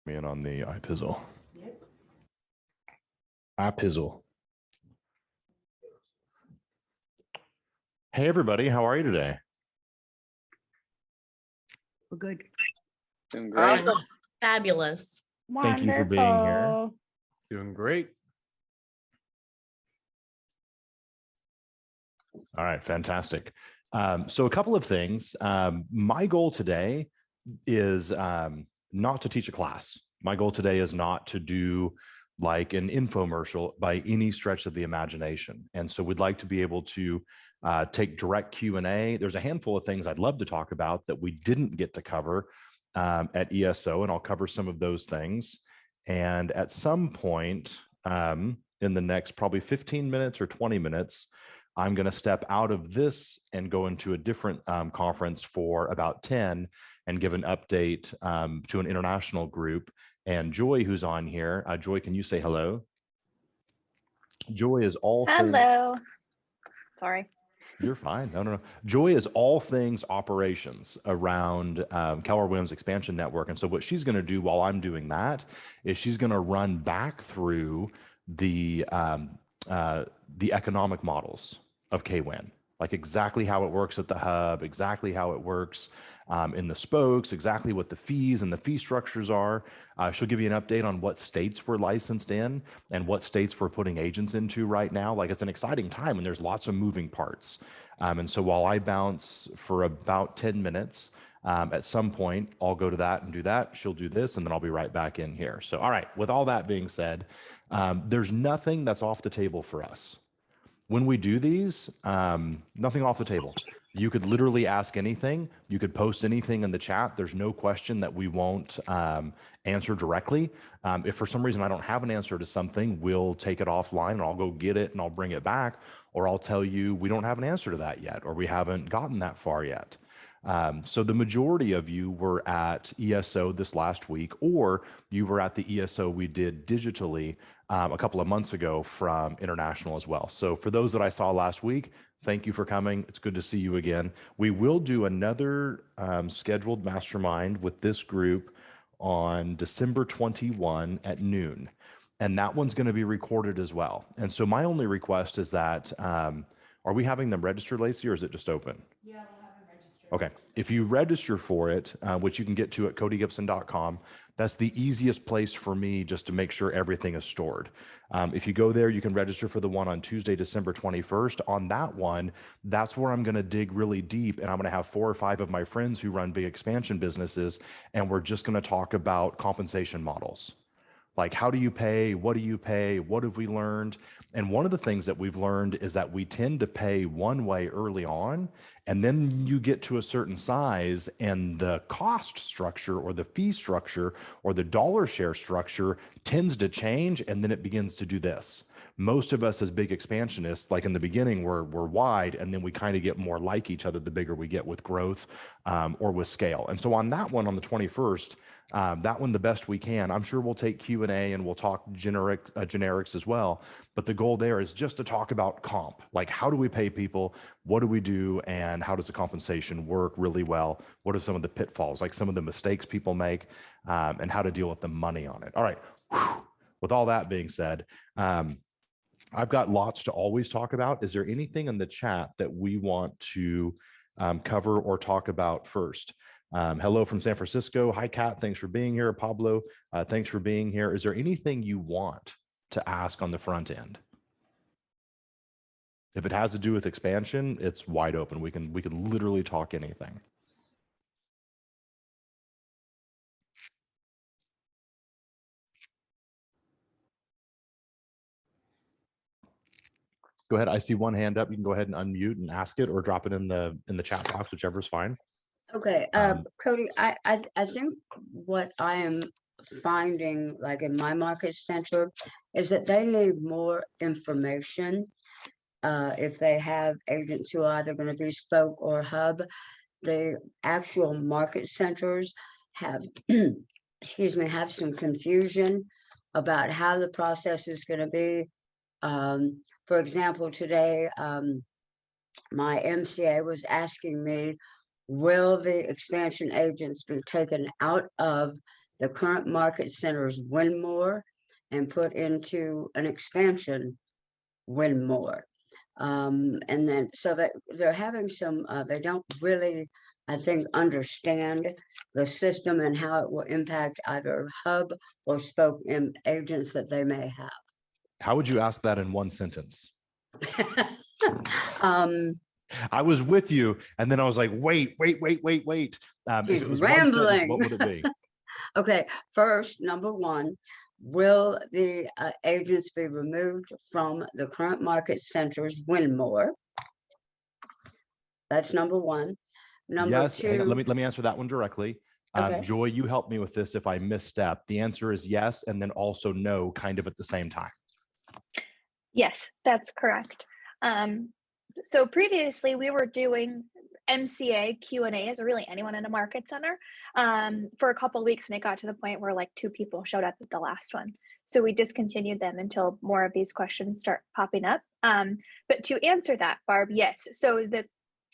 Me in on the iPizzle. Yep. iPizzle. Hey, everybody. How are you today? We're good. Doing great. Awesome. Fabulous. Thank you for being here. Doing great. All right, fantastic. So a couple of things. My goal today is not to teach a class. My goal today is not to do like an infomercial by any stretch of the imagination. And so we'd like to be able to take direct Q&A. There's a handful of things I'd love to talk about that we didn't get to cover at ESO, and I'll cover some of those things. And at some point in the next probably 15 minutes or 20 minutes, I'm going to step out of this and go into a different conference for about 10 and give an update to an international group. And Joy, who's on here, Joy, can you say hello? Joy is all Hello. Sorry. You're fine. No. Joy is all things operations around KWEN's expansion network. And so what she's going to do while I'm doing that is she's going to run back through the economic models of KWEN, like exactly how it works at the hub, exactly how it works in the spokes, exactly what the fees and the fee structures are. She'll give you an update on what states we're licensed in and what states we're putting agents into right now. Like, it's an exciting time and there's lots of moving parts. And so while I bounce for about 10 minutes, at some point, I'll go to that and do that. She'll do this, and then I'll be right back in here. So, all right, with all that being said, there's nothing that's off the table for us. When we do these, nothing off the table. You could literally ask anything. You could post anything in the chat. There's no question that we won't answer directly. If for some reason I don't have an answer to something, we'll take it offline and I'll go get it and I'll bring it back. Or I'll tell you we don't have an answer to that yet, or we haven't gotten that far yet. So the majority of you were at ESO this last week, or you were at the ESO we did digitally a couple of months ago from international as well. So for those that I saw last week, thank you for coming. It's good to see you again. We will do another scheduled mastermind with this group on December 21 at noon. And that one's going to be recorded as well. And so my only request is that, are we having them registered, Lacey, or is it just open? Yeah, we'll have them registered. Okay. If you register for it, which you can get to at codygibson.com, that's the easiest place for me just to make sure everything is stored. If you go there, you can register for the one on Tuesday, December 21st. On that one, that's where I'm going to dig really deep, and I'm going to have 4 or 5 of my friends who run big expansion businesses, and we're just going to talk about compensation models. Like, how do you pay? What do you pay? What have we learned? And one of the things that we've learned is that we tend to pay one way early on, and then you get to a certain size and the cost structure or the fee structure or the dollar share structure tends to change, and then it begins to do this. Most of us as big expansionists, like in the beginning, we're wide, and then we kind of get more like each other the bigger we get with growth or with scale. And so on that one, on the 21st, that one the best we can. I'm sure we'll take Q&A and we'll talk generics as well. But the goal there is just to talk about comp. Like, how do we pay people? What do we do? And how does the compensation work really well? What are some of the pitfalls, like some of the mistakes people make, and how to deal with the money on it? All right. Whew. With all that being said, I've got lots to always talk about. Is there anything in the chat that we want to cover or talk about first? Hello from San Francisco. Hi, Kat. Thanks for being here. Pablo, thanks for being here. Is there anything you want to ask on the front end? If it has to do with expansion, it's wide open. We can literally talk anything. Go ahead. I see one hand up. You can go ahead and unmute and ask it, or drop it in the chat box, whichever is fine. Okay, Cody, I think what I am finding, like in my market center, is that they need more information. If they have agents who are either going to be spoke or hub, the actual market centers have, excuse me, have some confusion about how the process is going to be. For example, today, my MCA was asking me, will the expansion agents be taken out of the current market centers win more and put into an expansion win more. And then, so that they're having some, they don't really, I think, understand the system and how it will impact either hub or spoke in agents that they may How would you ask that in one sentence? have. um, I was with you, and then I was like, wait. If He's it was one sentence, rambling. what would it be? Okay, first, number one, will the agents be removed from the current market centers win more? That's number one. Number Yes, hang on, two, let me answer that one directly. okay, Joy, you help me with this if I misstep. The answer is yes, and then also no, kind of at the same time. Yes, that's correct. So previously we were doing MCA Q&As, or really anyone in a market center, for a couple of weeks, and it got to the point where like 2 people showed up at the last one. So we discontinued them until more of these questions start popping up. But to answer that, Barb, yes. So the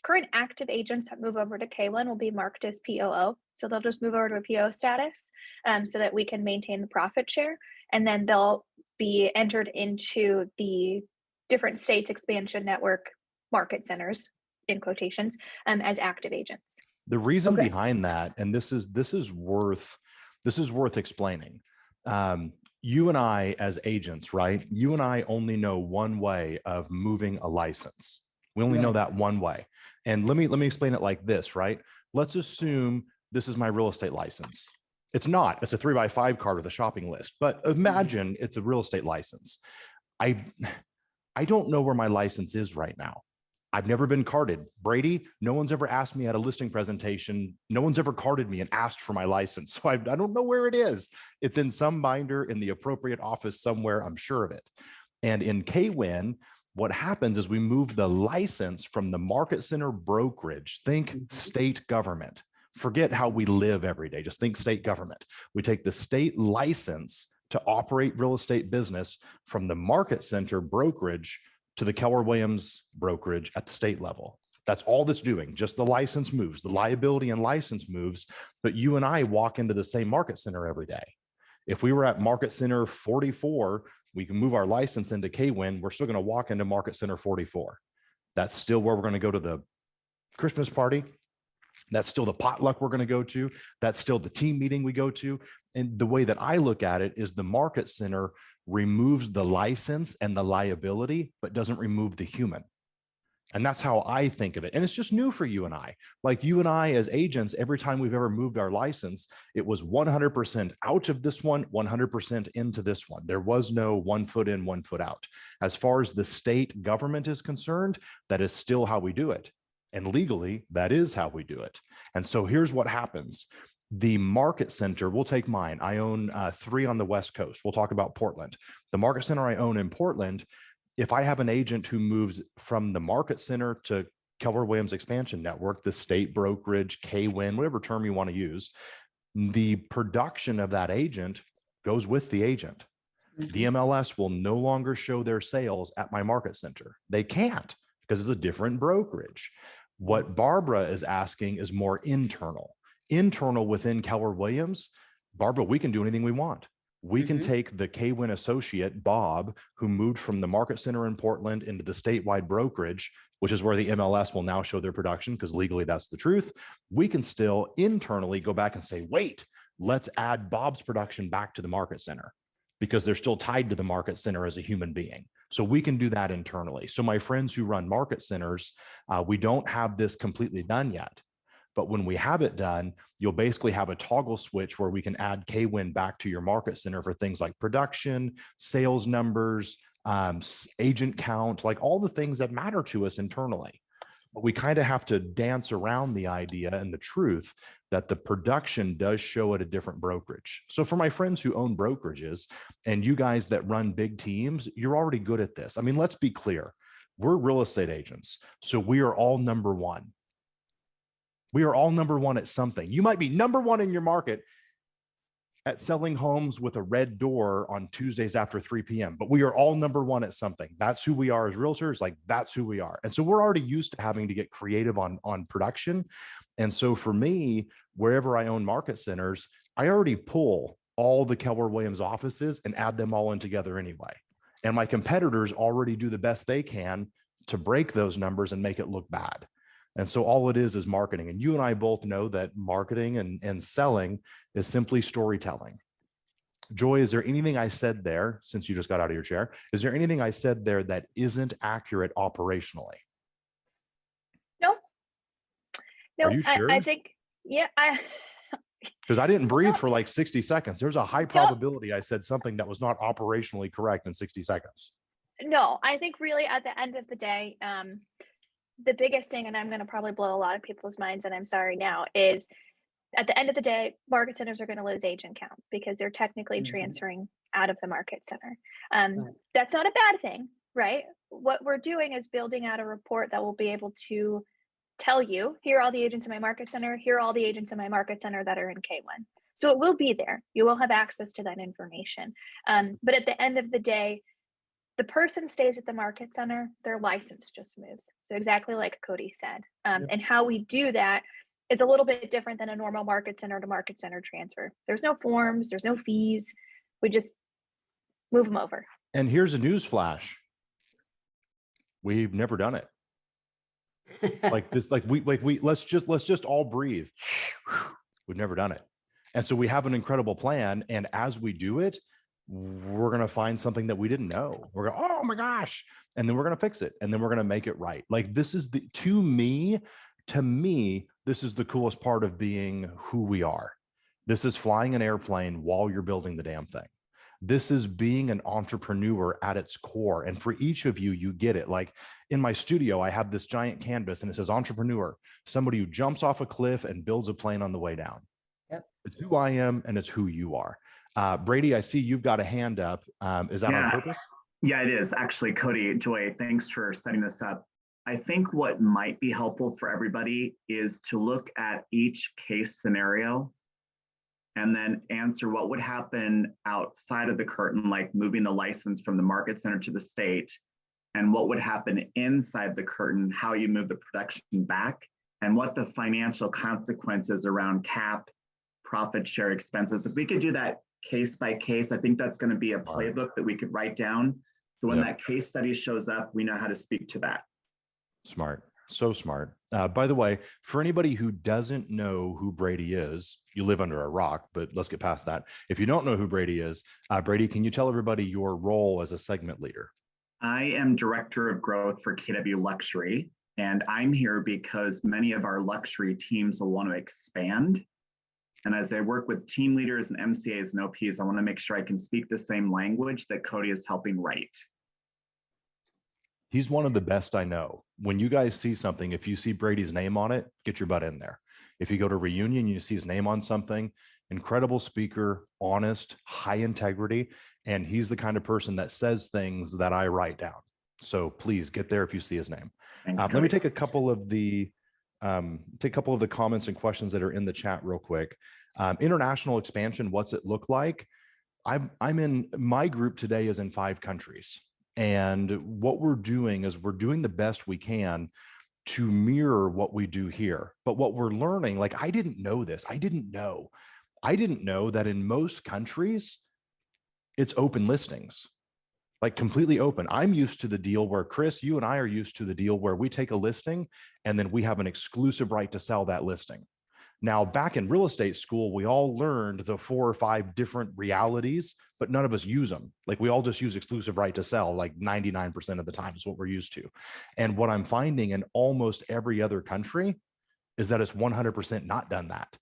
current active agents that move over to KWEN will be marked as POO. So they'll just move over to a PO status so that we can maintain the profit share. And then they'll be entered into the different states expansion network market centers, in quotations, as active agents. The reason Okay. behind that, and this is worth explaining. You and I as agents, right? You and I only know one way of moving a license. We only know Right. that one way. And let me explain it like this, right? Let's assume this is my real estate license. It's not. It's a 3x5 card with a shopping list. But imagine it's a real estate license. I don't know where my license is right now. I've never been carded. Brady, no one's ever asked me at a listing presentation. No one's ever carded me and asked for my license. So I don't know where it is. It's in some binder in the appropriate office somewhere, I'm sure of it. And in KWEN, what happens is we move the license from the market center brokerage, think state government. Forget how we live every day. Just think state government. We take the state license to operate real estate business from the market center brokerage to the Keller Williams brokerage at the state level. That's all that's doing. Just the license moves, the liability and license moves, but you and I walk into the same market center every day. If we were at market center 44, we can move our license into KWEN. We're still going to walk into market center 44. That's still where we're going to go to the Christmas party. That's still the potluck we're going to go to. That's still the team meeting we go to. And the way that I look at it is the market center removes the license and the liability, but doesn't remove the human. And that's how I think of it. And it's just new for you and I. Like you and I as agents, every time we've ever moved our license, it was 100% out of this one, 100% into this one. There was no 1 foot in, 1 foot out. As far as the state government is concerned, that is still how we do it. And legally, that is how we do it. And so here's what happens. The market center, we'll take mine. I own 3 on the West Coast. We'll talk about Portland. The market center I own in Portland, if I have an agent who moves from the market center to Keller Williams Expansion Network, the state brokerage, KWEN, whatever term you want to use, the production of that agent goes with the agent. The MLS will no longer show their sales at my market center. They can't because it's a different brokerage. What Barbara is asking is more internal within Keller Williams. Barbara, we can do anything we want. We can take the KWEN associate, Bob, who moved from the market center in Portland into the statewide brokerage, which is where the MLS will now show their production because legally that's the truth. We can still internally go back and say, wait, let's add Bob's production back to the market center because they're still tied to the market center as a human being. So we can do that internally. So my friends who run market centers, we don't have this completely done yet. But when we have it done, you'll basically have a toggle switch where we can add KWEN back to your market center for things like production, sales numbers, agent count, like all the things that matter to us internally. But we kind of have to dance around the idea and the truth that the production does show at a different brokerage. So for my friends who own brokerages and you guys that run big teams, you're already good at this. I mean, let's be clear. We're real estate agents. So we are all number one. We are all number one at something. You might be number one in your market at selling homes with a red door on Tuesdays after 3 p.m. But we are all number one at something. That's who we are as realtors. Like that's who we are. And so we're already used to having to get creative on production. And so for me, wherever I own market centers, I already pull all the Keller Williams offices and add them all in together anyway. And my competitors already do the best they can to break those numbers and make it look bad. And so all it is marketing. And you and I both know that marketing and selling is simply storytelling. Joy, is there anything I said there, since you just got out of your chair, is there anything I said there that isn't accurate operationally? No. Are you sure? I think, yeah, because I didn't breathe for like 60 seconds. There's a high probability I said something that was not operationally correct in 60 seconds. No, I think really at the end of the day, the biggest thing, and I'm going to probably blow a lot of people's minds, and I'm sorry now, is at the end of the day, market centers are going to lose agent count because they're technically transferring out of the market center. That's not a bad thing, right? What we're doing is building out a report that will be able to tell you, here are all the agents in my market center, here are all the agents in my market center that are in KWEN. So it will be there. You will have access to that information. But at the end of the day, the person stays at the market center, their license just moves. So exactly like Cody said. And how we do that is a little bit different than a normal market center to market center transfer. There's no forms, there's no fees. We just move them over. And here's a news flash. We've never done it. Like this, let's just all breathe. We've never done it. And so we have an incredible plan. And as we do it, we're going to find something that we didn't know. We're going, oh my gosh. And then we're going to fix it. And then we're going to make it right. Like this is to me, this is the coolest part of being who we are. This is flying an airplane while you're building the damn thing. This is being an entrepreneur at its core. And for each of you, you get it. Like in my studio, I have this giant canvas and it says entrepreneur, somebody who jumps off a cliff and builds a plane on the way down. Yep. It's who I am and it's who you are. Brady, I see you've got a hand up. Is that on purpose? Yeah, it is. Actually, Cody, Joy, thanks for setting this up. I think what might be helpful for everybody is to look at each case scenario and then answer what would happen outside of the curtain, like moving the license from the market center to the state, and what would happen inside the curtain, how you move the production back, and what the financial consequences around cap, profit share expenses. If we could do that case by case, I think that's going to be a playbook that we could write down. So when that case study shows up, we know how to speak to that. Smart. So smart. By the way, for anybody who doesn't know who Brady is, you live under a rock, but let's get past that. If you don't know who Brady is, Brady, can you tell everybody your role as a segment leader? I am Director of Growth for KW Luxury, and I'm here because many of our luxury teams will want to expand. And as I work with team leaders and MCAs and OPs, I want to make sure I can speak the same language that Cody is helping write. He's one of the best I know. When you guys see something, if you see Brady's name on it, get your butt in there. If you go to reunion, you see his name on something, incredible speaker, honest, high integrity. And he's the kind of person that says things that I write down. So please get there if you see his name. Thanks, let me take a couple of the comments and questions that are in the chat real quick. International expansion, what's it look like? I'm in, my group today is in 5 countries. And what we're doing is we're doing the best we can to mirror what we do here. But what we're learning, like I didn't know this. I didn't know that in most countries, it's open listings, like completely open. I'm used to the deal where Chris, you and I are used to the deal where we take a listing and then we have an exclusive right to sell that listing. Now, back in real estate school, we all learned the 4 or 5 different realities, but none of us use them. Like we all just use exclusive right to sell, like 99% of the time is what we're used to. And what I'm finding in almost every other country is that it's 100% not done that.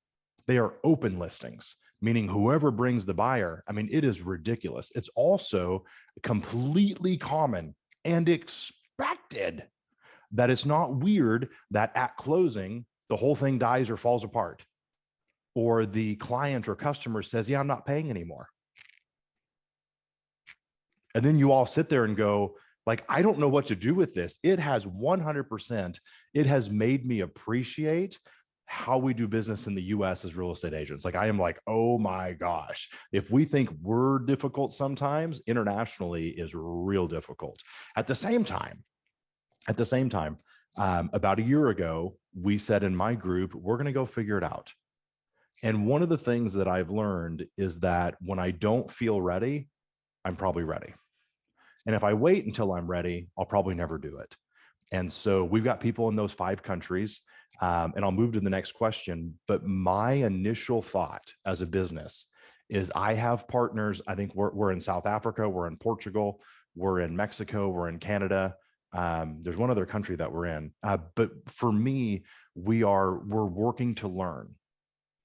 They are open listings, meaning whoever brings the buyer, I mean, it is ridiculous. It's also completely common and expected that it's not weird that at closing, the whole thing dies or falls apart, or the client or customer says, yeah, I'm not paying anymore. And then you all sit there and go, like, I don't know what to do with this. It has 100%, it has made me appreciate how we do business in the US as real estate agents. Like, I am like, oh my gosh, if we think we're difficult sometimes, internationally is real difficult. At the same time, about a year ago, we said in my group, we're going to go figure it out. And one of the things that I've learned is that when I don't feel ready, I'm probably ready. And if I wait until I'm ready, I'll probably never do it. And so we've got people in those 5 countries. And I'll move to the next question. But my initial thought as a business is I have partners. I think we're in South Africa, we're in Portugal, we're in Mexico, we're in Canada. There's one other country that we're in. But for me, we're working to learn.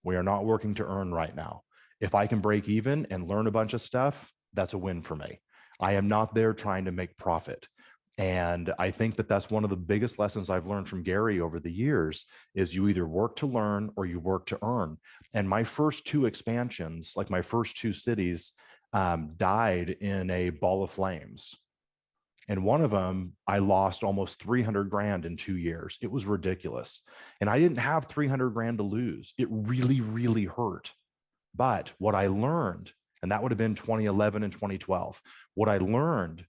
We are not working to earn right now. If I can break even and learn a bunch of stuff, that's a win for me. I am not there trying to make profit. And I think that that's one of the biggest lessons I've learned from Gary over the years is you either work to learn or you work to earn. And my first 2 expansions, like my first 2 cities, died in a ball of flames. And one of them, I lost almost 300 grand in 2 years. It was ridiculous. And I didn't have 300 grand to lose. It really, really hurt. But what I learned, and that would have been 2011 and 2012, what I learned,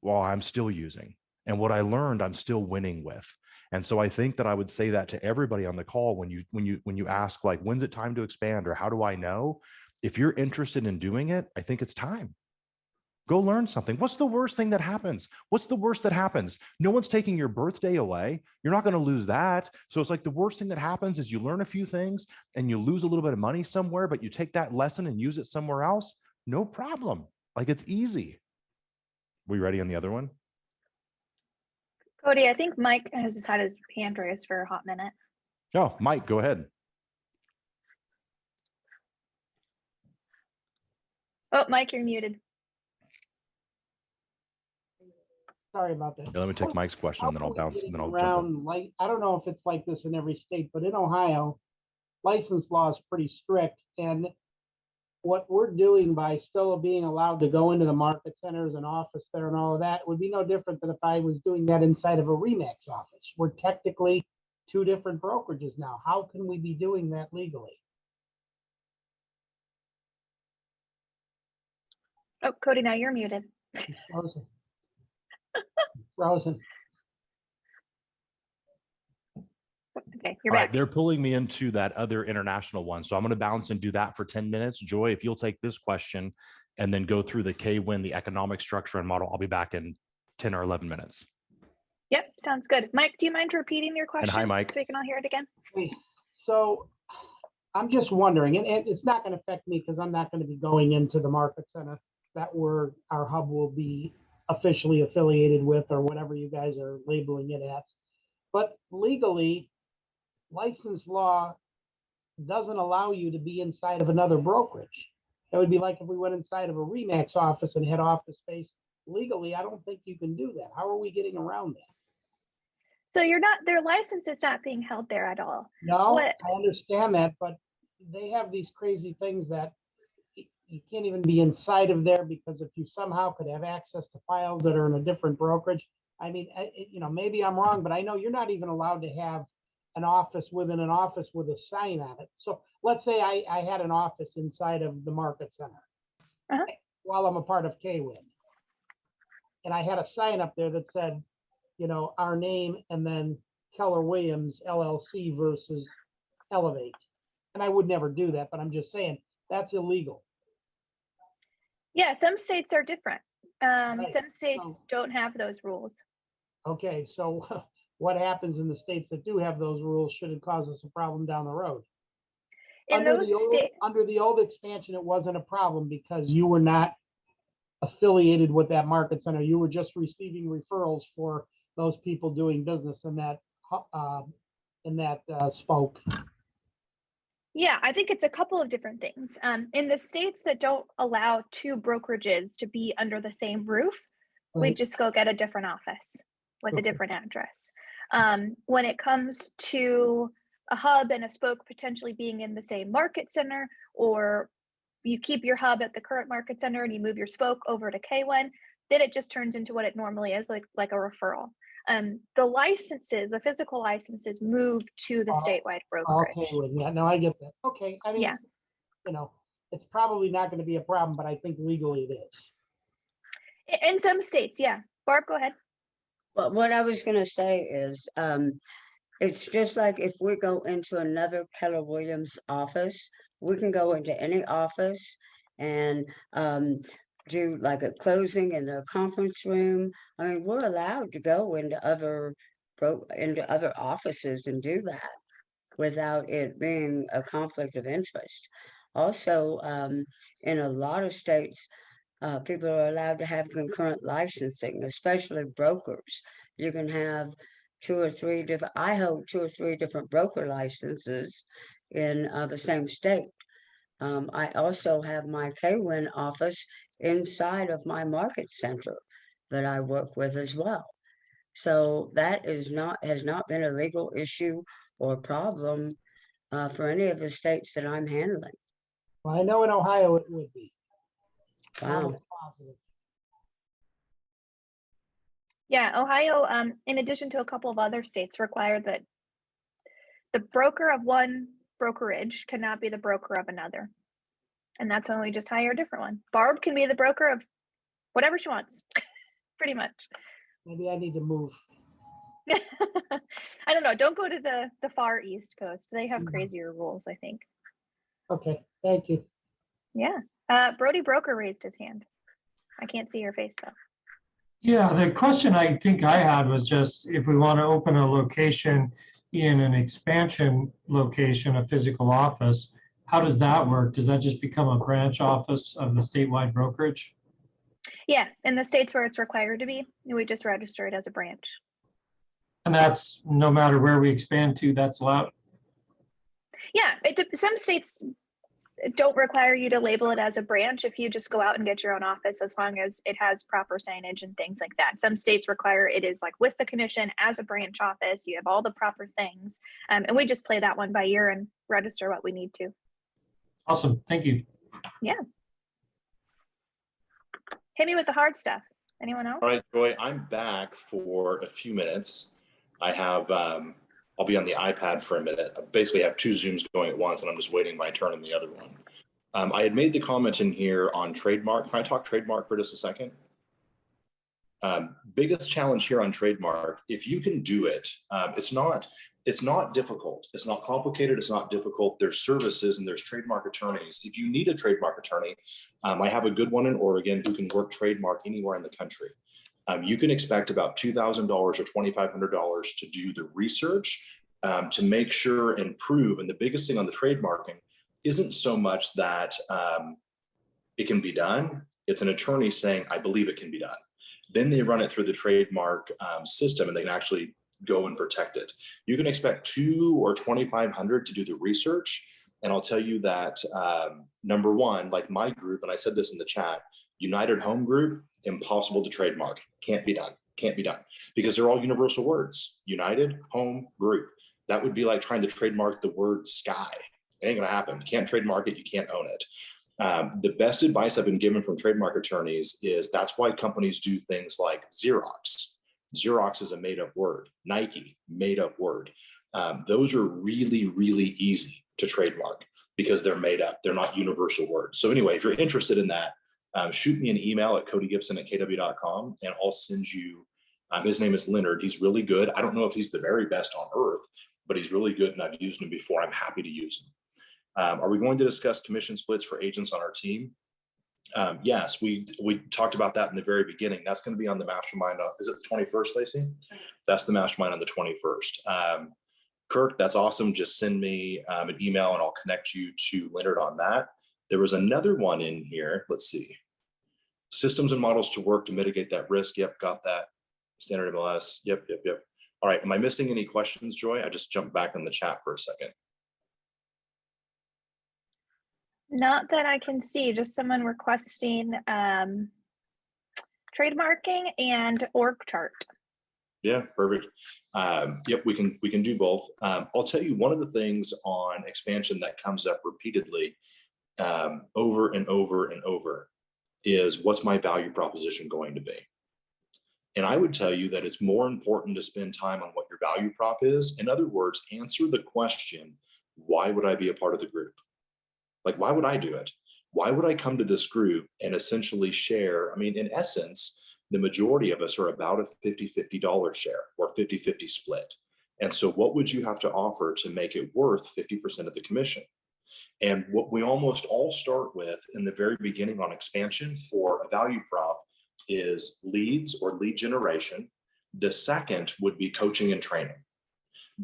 well, I'm still using. And what I learned, I'm still winning with. And so I think that I would say that to everybody on the call when you ask, like, when's it time to expand or how do I know? If you're interested in doing it, I think it's time. Go learn something. What's the worst thing that happens? What's the worst that happens? No one's taking your birthday away. You're not going to lose that. So it's like the worst thing that happens is you learn a few things and you lose a little bit of money somewhere, but you take that lesson and use it somewhere else. No problem. Like, it's easy. We ready on the other one? Cody, I think Mike has had his hand raised for a hot minute. Oh, Mike, go ahead. Oh, Mike, you're muted. Sorry about that. Yeah, let me take Mike's question and then I'll bounce and then I'll jump in. Around, like, I don't know if it's like this in every state, but in Ohio, license law is pretty strict. And what we're doing by still being allowed to go into the market centers and office there and all of that would be no different than if I was doing that inside of a RE/MAX office. We're technically 2 different brokerages now. How can we be doing that legally? Oh, Cody, now you're muted. It's frozen. Frozen. Okay, you're All back. right, they're pulling me into that other international one. So I'm going to bounce and do that for 10 minutes. Joy, if you'll take this question and then go through the KWEN, the economic structure and model, I'll be back in 10 or 11 minutes. Yep, sounds good. Mike, do you mind repeating your question? hi, Mike. So we can all hear it again. Okay, so I'm just wondering, and it's not going to affect me because I'm not going to be going into the market center that our hub will be officially affiliated with, or whatever you guys are labeling it as. But legally, license law doesn't allow you to be inside of another brokerage. It would be like if we went inside of a RE/MAX office and had office space. Legally, I don't think you can do that. How are we getting around that? So you're not, their license is not being held there at all. No, What? I understand that, but they have these crazy things that you can't even be inside of there, because if you somehow could have access to files that are in a different brokerage, I mean, maybe I'm wrong, but I know you're not even allowed to have an office within an office with a sign on it. So let's say I had an office inside of the market center while I'm a part of KWEN. And I had a sign up there that said, our name and then Keller Williams LLC versus Elevate. And I would never do that, but I'm just saying that's illegal. Yeah, some states are different. Right. Some states don't have those rules. Okay, so what happens in the states that do have those rules? Should it cause us a problem down the road? In those states, under the old expansion, it wasn't a problem because you were not affiliated with that market center. You were just receiving referrals for those people doing business in that spoke. yeah, I think it's a couple of different things. In the states that don't allow 2 brokerages to be under the same roof, we just go get a different office with a different address. When it comes to a hub and a spoke potentially being in the same market center, or you keep your hub at the current market center and you move your spoke over to KWEN, then it just turns into what it normally is, like a referral. The licenses, the physical licenses, move to the statewide brokerage. Okay, yeah, no, I get that. Okay, I mean, Yeah. It's probably not going to be a problem, but I think legally it is. In some states, yeah. Barb, go ahead. But what I was gonna say is, it's just like if we go into another Keller Williams office, we can go into any office and do like a closing in the conference room. I mean, we're allowed to go into other offices and do that without it being a conflict of interest. Also, in a lot of states, people are allowed to have concurrent licensing, especially brokers. You can have I hold 2 or 3 different broker licenses in the same state. I also have my KWEN office inside of my market center that I work with as well. So that has not been a legal issue or problem for any of the states that I'm handling. Well, I know in Ohio it would be. Wow. Almost positive. Yeah, Ohio, in addition to a couple of other states, require that the broker of one brokerage cannot be the broker of another. And that's when we just hire a different one. Barb can be the broker of whatever she wants, pretty much. Maybe I need to move. I don't know. Don't go to the far East Coast. They have Mhm. crazier rules, I think. Okay, thank you. Yeah. Brody Broker raised his hand. I can't see your face though. Yeah, the question I think I had was just if we want to open a location in an expansion location, a physical office, how does that work? Does that just become a branch office of the statewide brokerage? Yeah, in the states where it's required to be, we just register it as a branch. And that's no matter where we expand to, that's allowed? Yeah, some states don't require you to label it as a branch if you just go out and get your own office, as long as it has proper signage and things like that. Some states require it is like with the commission as a branch office, you have all the proper things. And we just play that one by ear and register what we need to. Awesome, thank you. Yeah. Hit me with the hard stuff. Anyone else? All right, Joy, I'm back for a few minutes. I have, I'll be on the iPad for a minute. I basically have 2 Zooms going at once, and I'm just waiting my turn on the other one. I had made the comment in here on trademark. Can I talk trademark for just a second? Biggest challenge here on trademark, if you can do it, it's not difficult. It's not complicated. It's not difficult. There's services and there's trademark attorneys. If you need a trademark attorney, I have a good one in Oregon who can work trademark anywhere in the country. You can expect about $2,000 or $2,500 to do the research to make sure and prove. And the biggest thing on the trademarking isn't so much that it can be done. It's an attorney saying, I believe it can be done. Then they run it through the trademark system and they can actually go and protect it. You can expect $2,000 or $2,500 to do the research. And I'll tell you that number one, like my group, and I said this in the chat, United Home Group, impossible to trademark. Can't be done. Can't be done because they're all universal words. United Home Group. That would be like trying to trademark the word sky. It ain't gonna happen. You can't trademark it. You can't own it. The best advice I've been given from trademark attorneys is that's why companies do things like Xerox. Xerox is a made-up word. Nike, made-up word. Those are really, really easy to trademark because they're made up. They're not universal words. So anyway, if you're interested in that, shoot me an email at codygibson@kw.com and I'll send you, his name is Leonard. He's really good. I don't know if he's the very best on earth, but he's really good and I've used him before. I'm happy to use him. Are we going to discuss commission splits for agents on our team? Yes, we talked about that in the very beginning. That's going to be on the mastermind. Is it the 21st, Lacey? That's the mastermind on the 21st. Kirk, that's awesome. Just send me an email and I'll connect you to Leonard on that. There was another one in here. Let's see. Systems and models to work to mitigate that risk. Yep, got that. Standard MLS. Yep. All right. Am I missing any questions, Joy? I just jumped back in the chat for a second. Not that I can see, just someone requesting trademarking and org chart. Yeah, perfect. Yep, we can do both. I'll tell you one of the things on expansion that comes up repeatedly over and over and over is what's my value proposition going to be? And I would tell you that it's more important to spend time on what your value prop is. In other words, answer the question, why would I be a part of the group? Like, why would I do it? Why would I come to this group and essentially share? I mean, in essence, the majority of us are about a 50-50 share or 50-50 split. And so what would you have to offer to make it worth 50% of the commission? And what we almost all start with in the very beginning on expansion for a value prop is leads or lead generation. The second would be coaching and training.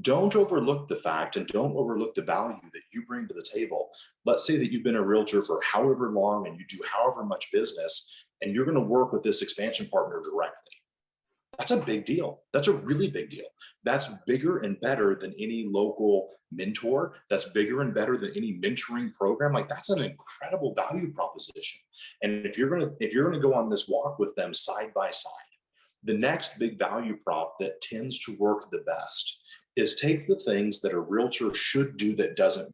Don't overlook the fact and don't overlook the value that you bring to the table. Let's say that you've been a realtor for however long and you do however much business, and you're going to work with this expansion partner directly. That's a big deal. That's a really big deal. That's bigger and better than any local mentor. That's bigger and better than any mentoring program. Like, that's an incredible value proposition. And if you're gonna go on this walk with them side by side, the next big value prop that tends to work the best is take the things that a realtor should do that doesn't.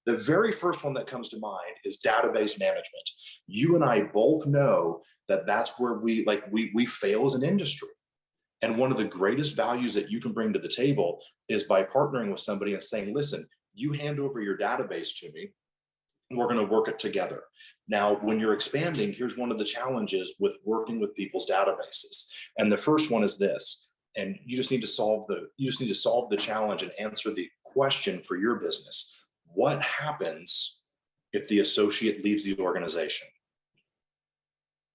The very first one that comes to mind is database management. You and I both know that that's where we fail as an industry. And one of the greatest values that you can bring to the table is by partnering with somebody and saying, listen, you hand over your database to me, and we're going to work it together. Now, when you're expanding, here's one of the challenges with working with people's databases. And the first one is this, and you just need to solve the challenge and answer the question for your business. What happens if the associate leaves the organization?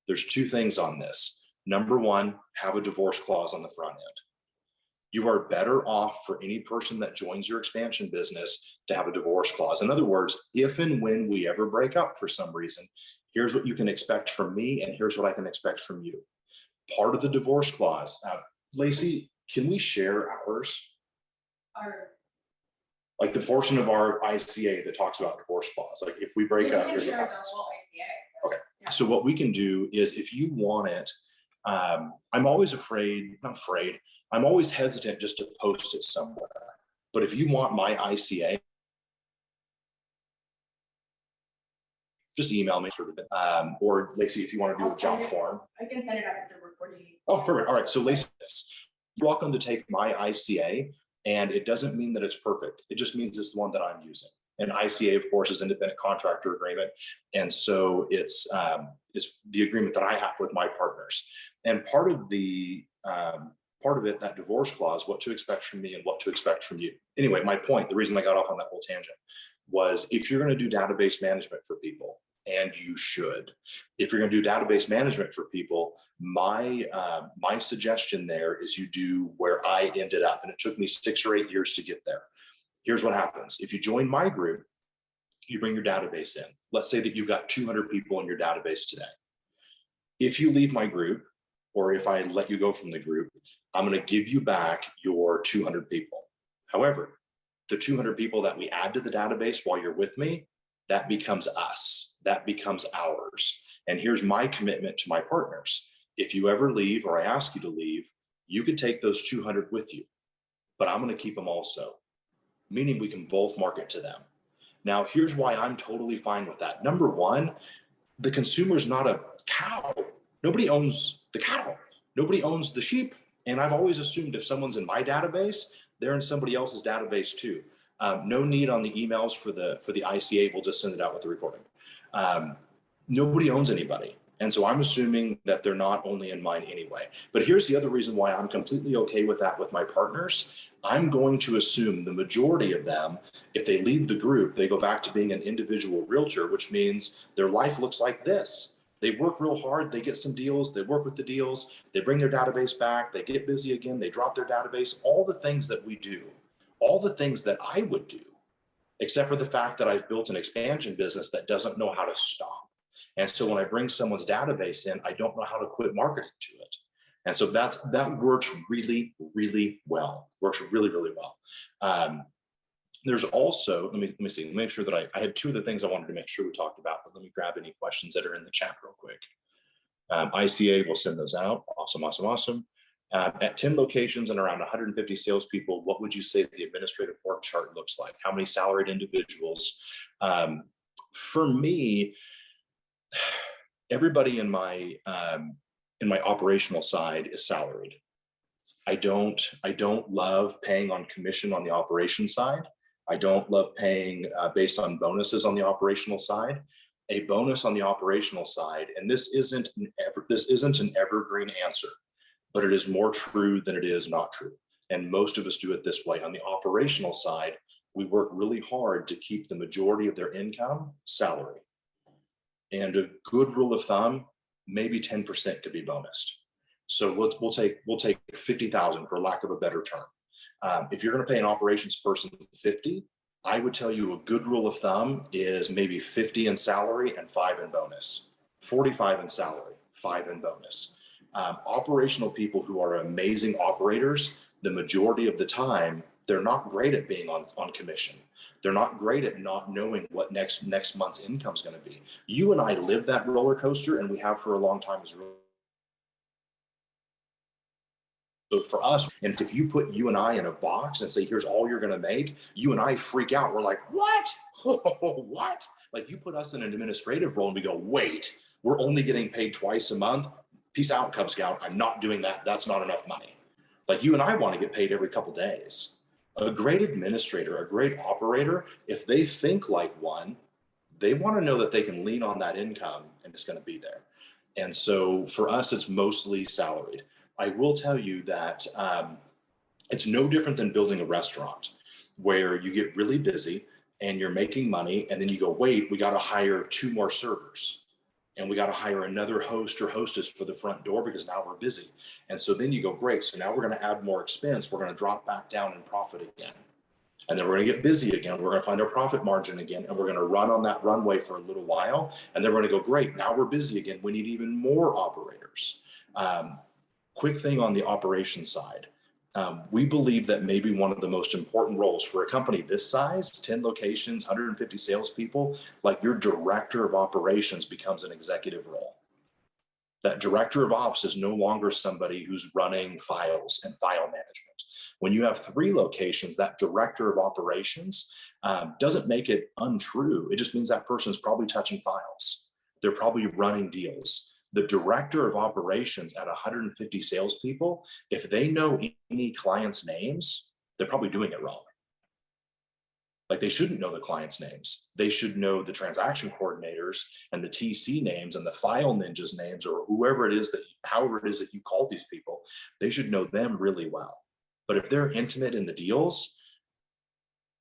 There's two things on this. Number one, have a divorce clause on the front end. You are better off for any person that joins your expansion business to have a divorce clause. In other words, if and when we ever break up for some reason, here's what you can expect from me, and here's what I can expect from you. Part of the divorce clause, Lacey, can we share ours? Like the portion of our ICA that talks about divorce clause. Like if we break up, here's what happens. Okay, so what we can do is, if you want it, I'm always hesitant just to post it somewhere. But if you want my ICA, just email me, or Lacey, if you want to do a jump form. I can send it out after recording. Oh, perfect. All right. So Lacey, you're welcome to take my ICA, and it doesn't mean that it's perfect. It just means it's the one that I'm using. And ICA, of course, is independent contractor agreement. And so it's the agreement that I have with my partners. And part of it, that divorce clause, what to expect from me and what to expect from you. Anyway, my point, the reason I got off on that whole tangent was, if you're going to do database management for people, and you should, if you're going to do database management for people, my suggestion there is you do where I ended up. And it took me 6 or 8 years to get there. Here's what happens. If you join my group, you bring your database in. Let's say that you've got 200 people in your database today. If you leave my group, or if I let you go from the group, I'm going to give you back your 200 people. However, the 200 people that we add to the database while you're with me, that becomes us. That becomes ours. And here's my commitment to my partners. If you ever leave, or I ask you to leave, you could take those 200 with you, but I'm going to keep them also. Meaning we can both market to them. Now, here's why I'm totally fine with that. Number one, the consumer's not a cow. Nobody owns the cow. Nobody owns the sheep. And I've always assumed if someone's in my database, they're in somebody else's database too. No need on the emails for the ICA. We'll just send it out with the recording. Nobody owns anybody. And so I'm assuming that they're not only in mine anyway. But here's the other reason why I'm completely okay with that with my partners. I'm going to assume the majority of them, if they leave the group, they go back to being an individual realtor, which means their life looks like this. They work real hard, they get some deals, they work with the deals, they bring their database back, they get busy again, they drop their database, all the things that we do, all the things that I would do, except for the fact that I've built an expansion business that doesn't know how to stop. And so when I bring someone's database in, I don't know how to quit marketing to it. And so that works really, really well. Works really, really well. There's also, let me see, make sure that I had 2 other things I wanted to make sure we talked about, but let me grab any questions that are in the chat real quick. ICA, we'll send those out. Awesome. At 10 locations and around 150 salespeople, what would you say the administrative org chart looks like? How many salaried individuals? For me, everybody in my operational side is salaried. I don't love paying on commission on the operations side. I don't love paying based on bonuses on the operational side. A bonus on the operational side, and this isn't an evergreen answer, but it is more true than it is not true. And most of us do it this way. On the operational side, we work really hard to keep the majority of their income salary. And a good rule of thumb, maybe 10% could be bonused. So we'll take 50,000 for lack of a better term. If you're going to pay an operations person 50, I would tell you a good rule of thumb is maybe 50 in salary and 5 in bonus, 45 in salary, 5 in bonus. Operational people who are amazing operators, the majority of the time, they're not great at being on commission. They're not great at not knowing what next month's income is going to be. You and I live that roller coaster, and we have for a long time as well. So for us, and if you put you and I in a box and say, here's all you're going to make, you and I freak out. We're like, what? What? Like, you put us in an administrative role and we go, wait, we're only getting paid twice a month. Peace out, Cub Scout. I'm not doing that. That's not enough money. Like, you and I want to get paid every couple days. A great administrator, a great operator, if they think like one, they want to know that they can lean on that income and it's going to be there. And so for us, it's mostly salaried. I will tell you that it's no different than building a restaurant where you get really busy and you're making money, and then you go, wait, we got to hire 2 more servers. And we got to hire another host or hostess for the front door because now we're busy. And so then you go, great. So now we're going to add more expense. We're going to drop back down in profit again. And then we're going to get busy again. We're going to find our profit margin again. And we're going to run on that runway for a little while. And then we're going to go, great. Now we're busy again. We need even more operators. Quick thing on the operations side. We believe that maybe one of the most important roles for a company this size, 10 locations, 150 salespeople, like your director of operations becomes an executive role. That director of ops is no longer somebody who's running files and file management. When you have 3 locations, that director of operations doesn't make it untrue. It just means that person's probably touching files. They're probably running deals. The director of operations at 150 salespeople, if they know any clients' names, they're probably doing it wrong. Like, they shouldn't know the clients' names. They should know the transaction coordinators and the TC names and the file ninjas names, or however it is that you call these people. They should know them really well. But if they're intimate in the deals,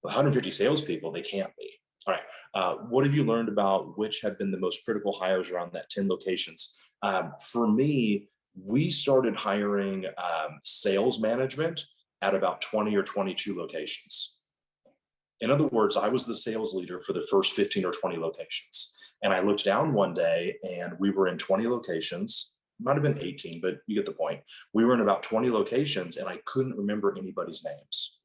150 salespeople, they can't be. All right. What have you learned about which have been the most critical hires around that 10 locations? For me, we started hiring sales management at about 20 or 22 locations. In other words, I was the sales leader for the first 15 or 20 locations. And I looked down one day and we were in 20 locations, might have been 18, but you get the point. We were in about 20 locations and I couldn't remember anybody's names.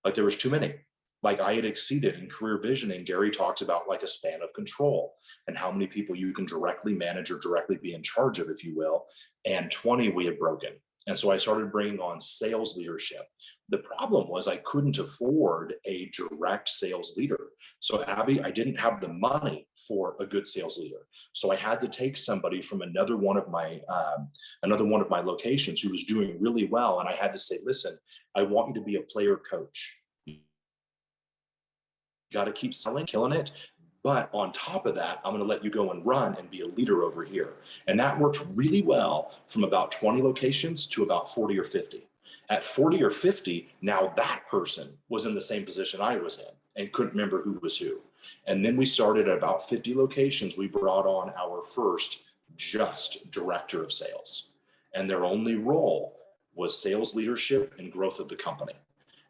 Like, there was too many. Like, I had exceeded in career visioning. Gary talks about like a span of control and how many people you can directly manage or directly be in charge of, if you will. And 20 we had broken. And so I started bringing on sales leadership. The problem was I couldn't afford a direct sales leader. So Abby, I didn't have the money for a good sales leader. So I had to take somebody from another one of my locations who was doing really well. And I had to say, listen, I want you to be a player coach. You got to keep selling, killing it. But on top of that, I'm going to let you go and run and be a leader over here. And that worked really well from about 20 locations to about 40 or 50. At 40 or 50, now that person was in the same position I was in and couldn't remember who was who. And then we started at about 50 locations. We brought on our first just director of sales. And their only role was sales leadership and growth of the company.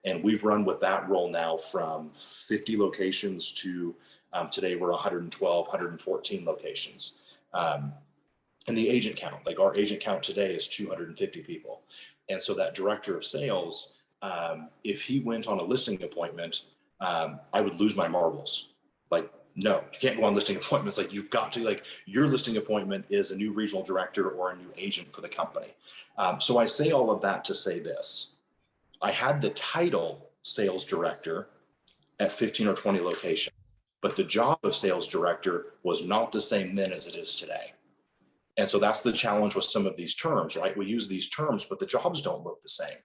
And we've run with that role now from 50 locations to today we're 112, 114 locations. And the agent count, like our agent count today is 250 people. And so that director of sales, if he went on a listing appointment, I would lose my marbles. Like, no, you can't go on listing appointments. Like, you've got to, like, your listing appointment is a new regional director or a new agent for the company. So I say all of that to say this. I had the title sales director at 15 or 20 locations, but the job of sales director was not the same then as it is today. And so that's the challenge with some of these terms, right? We use these terms, but the jobs don't look the same.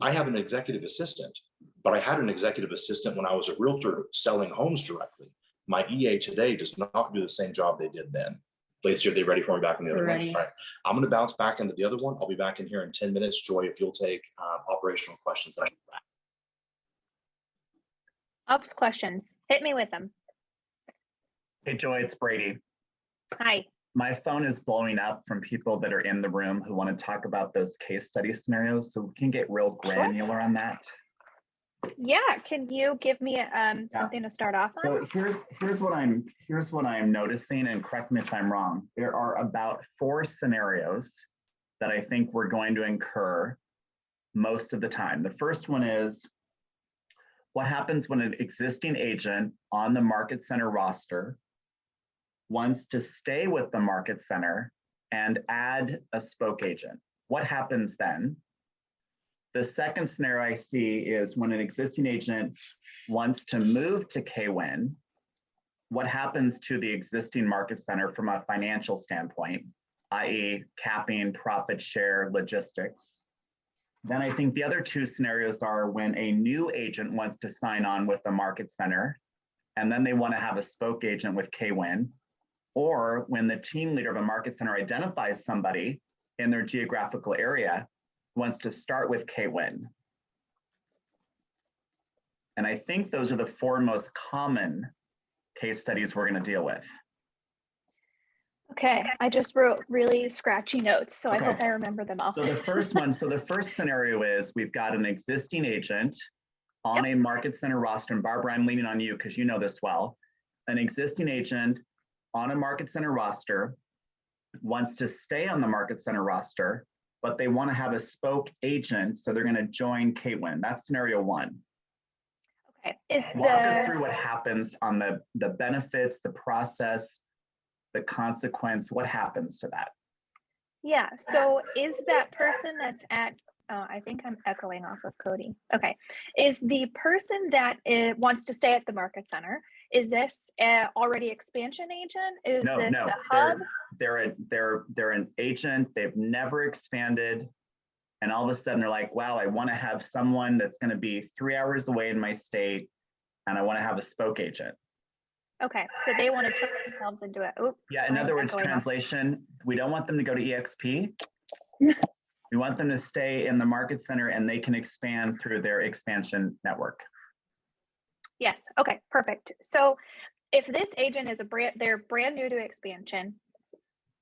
I have an executive assistant, but I had an executive assistant when I was a realtor selling homes directly. My EA today does not do the same job they did then. Lacey, are they ready for me back in the other one? All right. I'm going to bounce back into the other one. I'll be back in here in 10 minutes. Joy, if you'll take operational questions that I can back. Ops questions. Hit me with them. Hey, Joy, it's Brady. Hi. My phone is blowing up from people that are in the room who want to talk about those case study scenarios, so we can get real granular on that. Yeah, can you give me something to start off on? So here's what I'm noticing, and correct me if I'm wrong. There are about 4 scenarios that I think we're going to incur most of the time. The first one is, what happens when an existing agent on the Market Center roster wants to stay with the Market Center and add a spoke agent? What happens then? The second scenario I see is when an existing agent wants to move to KWEN, what happens to the existing Market Center from a financial standpoint, i.e. capping, profit share, logistics? Then I think the other 2 scenarios are when a new agent wants to sign on with the Market Center, and then they want to have a spoke agent with KWEN, or when the team leader of a Market Center identifies somebody in their geographical area who wants to start with KWEN. And I think those are the 4 most common case studies we're going to deal with. Okay, I just wrote really scratchy notes, so Okay. I hope I remember them all. So the first scenario is we've got an existing agent on a Market Center roster, and Barbara, I'm leaning on you because you know this well. An existing agent on a Market Center roster wants to stay on the Market Center roster, but they want to have a spoke agent, so they're going to join KWEN. That's scenario 1. Okay, Walk us through what happens on the benefits, the process, the consequence. What happens to that? Yeah, so is that person that's at, I think I'm echoing off of Cody. Okay, is the person that wants to stay at the Market Center, is this already expansion agent? Is this a hub? They're an agent. They've never expanded. And all of a sudden they're like, wow, I want to have someone that's going to be 3 hours away in my state, and I want to have a spoke agent. Okay, so they want to turn themselves into it. Yeah, in other words, translation, we don't want them to go to EXP. We want them to stay in the Market Center, and they can expand through their expansion network. Yes, okay, perfect. So if this agent is they're brand new to expansion,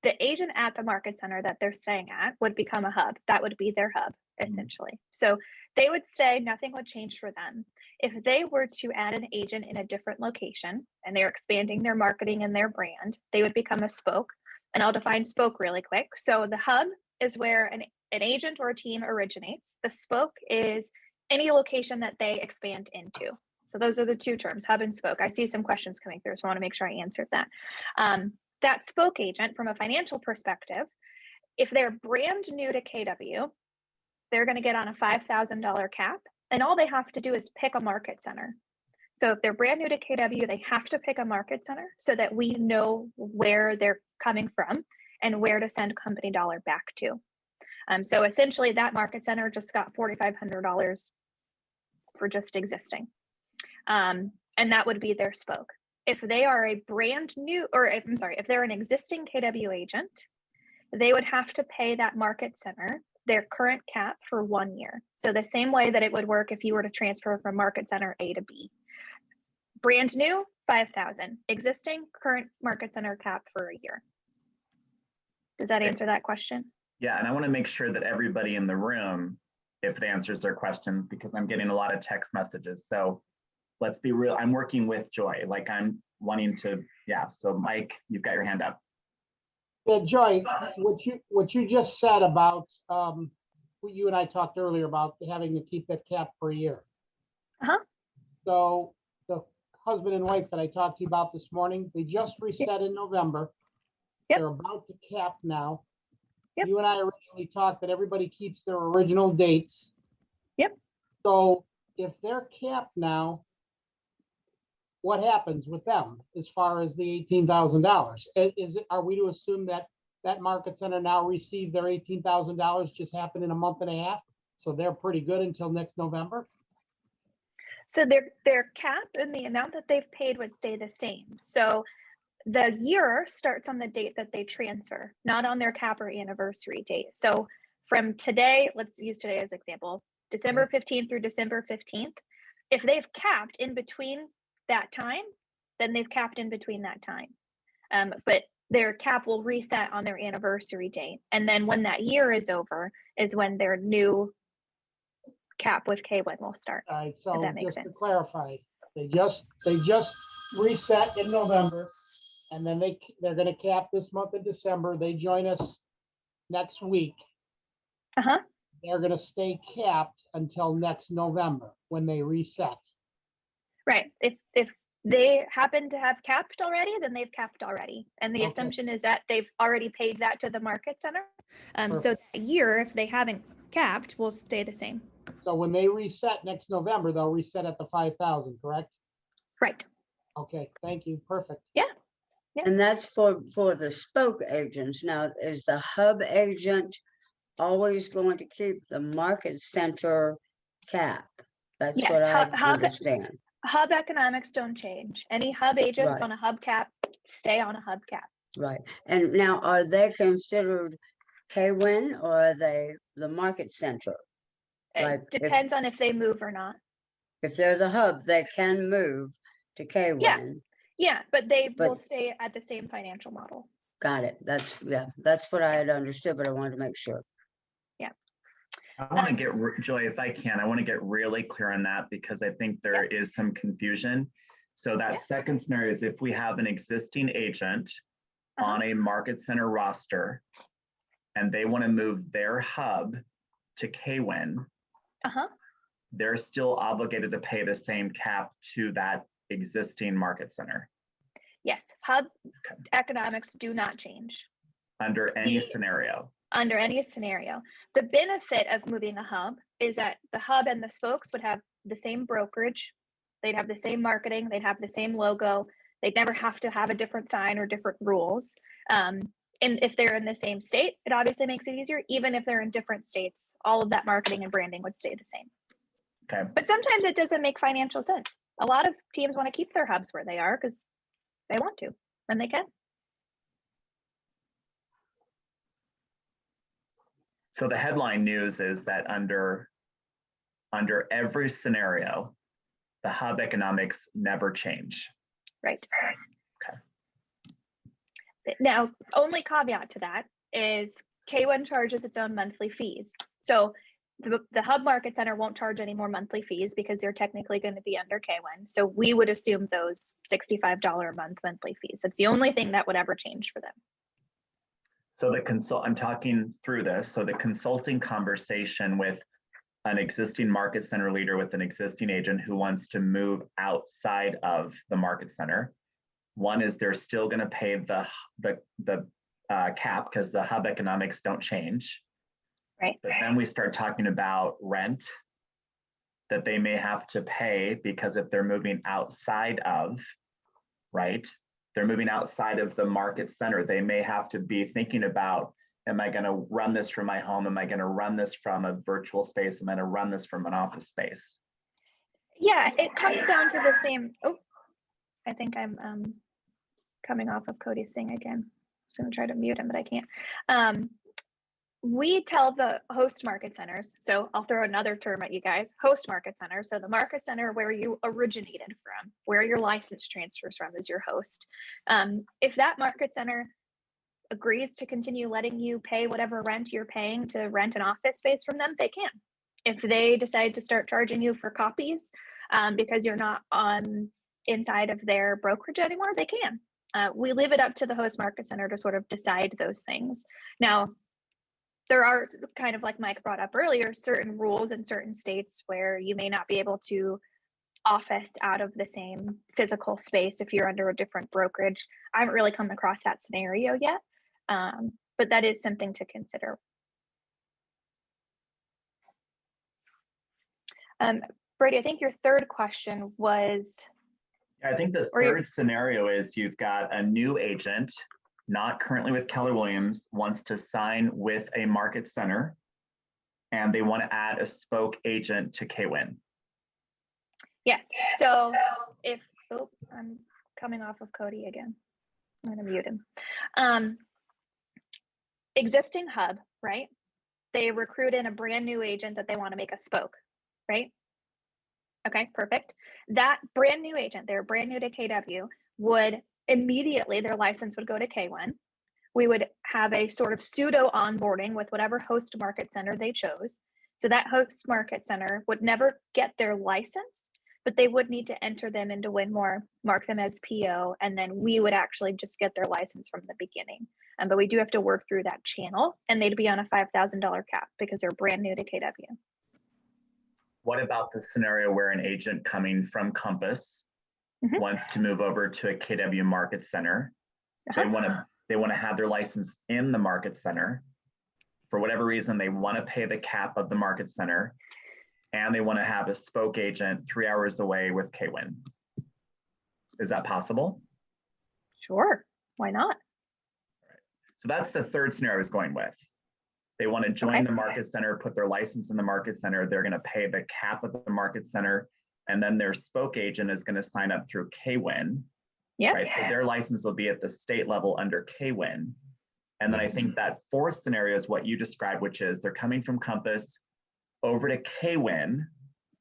the agent at the Market Center that they're staying at would become a hub. That would be their hub, essentially. So they would stay, nothing would change for them. If they were to add an agent in a different location and they're expanding their marketing and their brand, they would become a spoke. And I'll define spoke really quick. So the hub is where an agent or a team originates. The spoke is any location that they expand into. So those are the 2 terms, hub and spoke. I see some questions coming through, so I want to make sure I answered that. That spoke agent, from a financial perspective, if they're brand new to KW, they're going to get on a $5,000 cap, and all they have to do is pick a Market Center. So if they're brand new to KW, they have to pick a Market Center so that we know where they're coming from and where to send company dollar back to. So essentially that Market Center just got $4,500 for just existing. And that would be their spoke. If they are a brand new, or I'm sorry, if they're an existing KW agent, they would have to pay that Market Center their current cap for 1 year. So the same way that it would work if you were to transfer from Market Center A to B. Brand new, $5,000. Existing, current Market Center cap for a year. Does that answer that question? Yeah, and I want to make sure that everybody in the room, if it answers their questions, because I'm getting a lot of text messages. So let's be real. I'm working with Joy. Like I'm wanting to, yeah. So Mike, you've got your hand up. Yeah, Joy, what you just said about what you and I talked earlier about having to keep that cap for a year. So the husband and wife that I talked to you about this morning, they just reset in November. They're about to cap now. You and I originally talked that everybody keeps their original dates. So if they're capped now, what happens with them as far as the $18,000? Are we to assume that that Market Center now received their $18,000 just happened in a month and a half? So they're pretty good until next November? So their cap and the amount that they've paid would stay the same. So the year starts on the date that they transfer, not on their cap or anniversary date. So from today, let's use today as example, December 15th through December 15th, If they've capped in between that time, then they've capped in between that time. But their cap will reset on their anniversary date. And then when that year is over is when their new cap with KWEN will start. All right, If so that makes just to sense. clarify, they just reset in November, and then they're gonna cap this month of December. They join us next week. Uh-huh. They're gonna stay capped until next November when they reset. Right. If they happen to have capped already, then they've capped already. And the Okay. assumption is that they've already paid that to the market center. So Perfect. that year, if they haven't capped, will stay the same. So when they reset next November, they'll reset at the 5,000, correct? Right. Okay, thank you. Perfect. And that's for the spoke agents. Now, is the hub agent always going to keep the market center cap? That's Yes, what I hub understand. hub economics don't change. Any hub agents Right. on a hub cap stay on a hub cap. Right. And now, are they considered KWEN or are they the market center? Like, It depends on if they move or not. if they're the hub, they can move to KWEN. Yeah, but they will But- stay at the same financial model. Got it. That's what I had understood, but I wanted to make sure. I want to get, Joy, if I can, I want to get really clear on that because I think there is some confusion. So that second scenario is if we have an existing agent on a market center roster and they want to move their hub to KWEN, they're still obligated to pay the same cap to that existing market center Yes, hub economics do not change under any scenario. under any scenario. The benefit of moving a hub is that the hub and the spokes would have the same brokerage. They'd have the same marketing. They'd have the same logo. They'd never have to have a different sign or different rules. And if they're in the same state, it obviously makes it easier. Even if they're in different states, all of that marketing and branding would stay the same. Okay. But sometimes it doesn't make financial sense. A lot of teams want to keep their hubs where they are because they want to, and they can. So the headline news is that under every scenario, the hub economics never change. Right. Okay. Now, only caveat to that is KWEN charges its own monthly fees. So the hub market center won't charge any more monthly fees because they're technically going to be under KWEN. So we would assume those $65 a month monthly fees. That's the only thing that would ever change for them. So I'm talking through this. So the consulting conversation with an existing market center leader with an existing agent who wants to move outside of the market center. One is they're still going to pay the cap because the hub economics don't change. Right. But then we start talking about rent that they may have to pay because if they're moving outside of, right? They're moving outside of the market center. They may have to be thinking about, am I going to run this from my home? Am I going to run this from a virtual space? Am I going to run this from an office space? Yeah, it comes down to the same. Oh, I think I'm coming off of Cody's thing again. I was going to try to mute him, but I can't. We tell the host market centers, so I'll throw another term at you guys, host market center. So the market center where you originated from, where your license transfers from is your host. If that market center agrees to continue letting you pay whatever rent you're paying to rent an office space from them, they can. If they decide to start charging you for copies because you're not on inside of their brokerage anymore, they can. We leave it up to the host market center to sort of decide those things. Now, there are, kind of like Mike brought up earlier, certain rules in certain states where you may not be able to office out of the same physical space if you're under a different brokerage. I haven't really come across that scenario yet, but that is something to consider. Brady, I think your third question was... I think the third scenario is you've got a new agent, not currently with Keller Williams, wants to sign with a market center, and they want to add a spoke agent to KWEN. Yes. So if, I'm coming off of Cody again. I'm going to mute him. Existing hub, right? They recruit in a brand new agent that they want to make a spoke, right? Okay, perfect. That brand new agent, they're brand new to KW, would immediately, their license would go to KWEN. We would have a sort of pseudo onboarding with whatever host market center they chose. So that host market center would never get their license, but they would need to enter them into Winmore, mark them as PO, and then we would actually just get their license from the beginning. But we do have to work through that channel, and they'd be on a $5,000 cap because they're brand new to KW. What about the scenario where an agent coming from Compass wants to move over to a KW market center? They want to have their license in the market center. For whatever reason, they want to pay the cap of the market center, and they want to have a spoke agent 3 hours away with KWEN. Is that possible? Sure, why not? So that's the third scenario I was going with. They want to join the market center, put their license in the market center. They're going to pay the cap of the market center, and then their spoke agent is going to sign up through KWEN. Yeah. Right. So their license will be at the state level under KWEN. And then I think that fourth scenario is what you described, which is they're coming from Compass over to KWEN.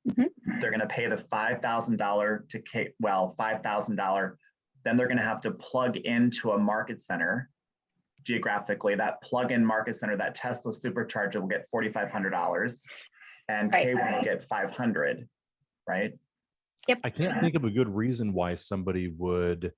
They're going to pay the $5,000 to $5,000. Then they're going to have to plug into a market center. Geographically, that plug-in market center, that Tesla supercharger will get $4,500, and KWEN will get $500, right? Yep. I can't think of a good reason why somebody would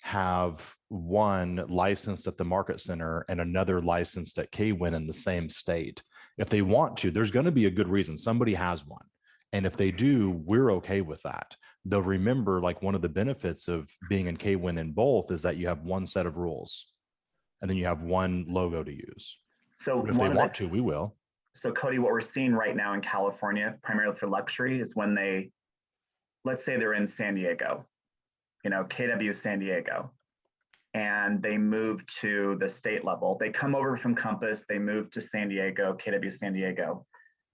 have one licensed at the market center and another licensed at KWEN in the same state. If they want to, there's going to be a good reason. Somebody has one. And if they do, we're okay with that. Though remember, like one of the benefits of being in KWEN in both is that you have one set of rules. And then you have one logo to use. So if they want to, we will. So Cody, what we're seeing right now in California, primarily for luxury, is when let's say they're in San Diego, KW San Diego, and they move to the state level. They come over from Compass, they move to San Diego, KW San Diego.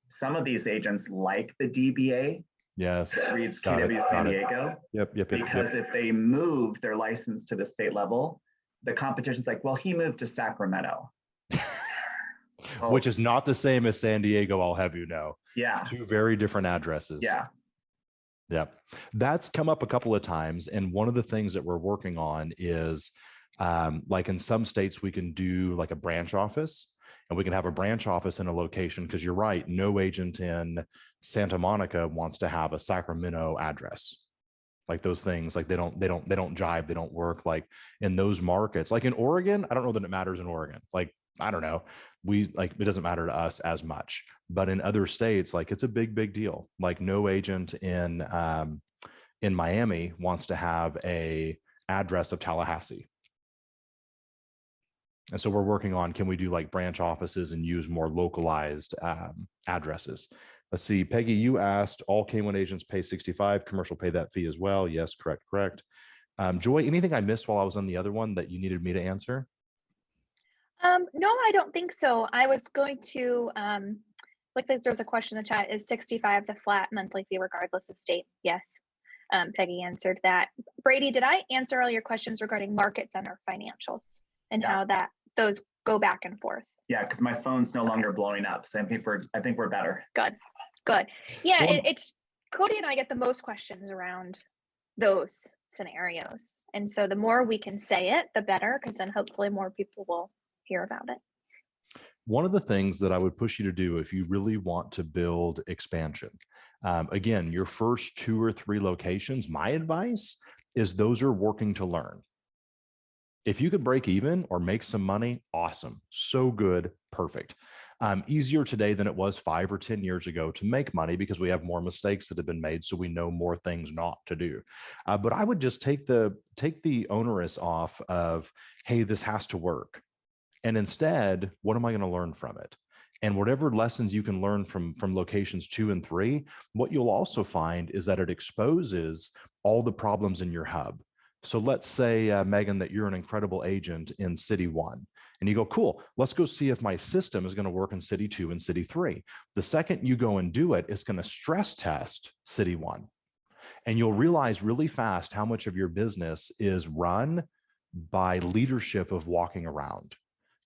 Some of these agents like the DBA. Yes. That reads KW San Diego. Yep. Because if they move their license to the state level, the competition's like, well, he moved to Sacramento. Which is not the same as San Diego, I'll have you know. Yeah. Two very different addresses. Yeah. Yep. That's come up a couple of times. And one of the things that we're working on is like in some states, we can do like a branch office, and we can have a branch office in a location, because you're right, no agent in Santa Monica wants to have a Sacramento address. Like those things, like they don't jive, they don't work like in those markets. Like in Oregon, I don't know that it matters in Oregon. Like, I don't know, it doesn't matter to us as much, but in other states, like it's a big deal. Like no agent in Miami wants to have a address of Tallahassee. And so we're working on, can we do like branch offices and use more localized addresses? Let's see, Peggy, you asked, all KWEN agents pay $65, commercial pay that fee as well. Yes, correct. Joy, anything I missed while I was on the other one that you needed me to answer? No, I don't think so. I was going to, like there was a question in the chat, is 65 the flat monthly fee regardless of state? Yes, Peggy answered that. Brady, did I answer all your questions regarding market center financials and how those go back and forth? Yeah, because my phone's no longer blowing up, so I think we're better. Good. Yeah, it's Cody and I get the most questions around those scenarios, and so the more we can say it, the better, because then hopefully more people will hear about it. One of the things that I would push you to do if you really want to build expansion, again, your first 2 or 3 locations, my advice is those are working to learn. If you could break even or make some money, awesome. So good, perfect. Easier today than it was 5 or 10 years ago to make money because we have more mistakes that have been made, so we know more things not to do. But I would just take the onerous off of, hey, this has to work. And instead, what am I going to learn from it? And whatever lessons you can learn from locations 2 and 3, what you'll also find is that it exposes all the problems in your hub. So let's say, Megan, that you're an incredible agent in City 1, and you go, cool, let's go see if my system is going to work in City 2 and City 3. The second you go and do it, it's going to stress test City 1. And you'll realize really fast how much of your business is run by leadership of walking around.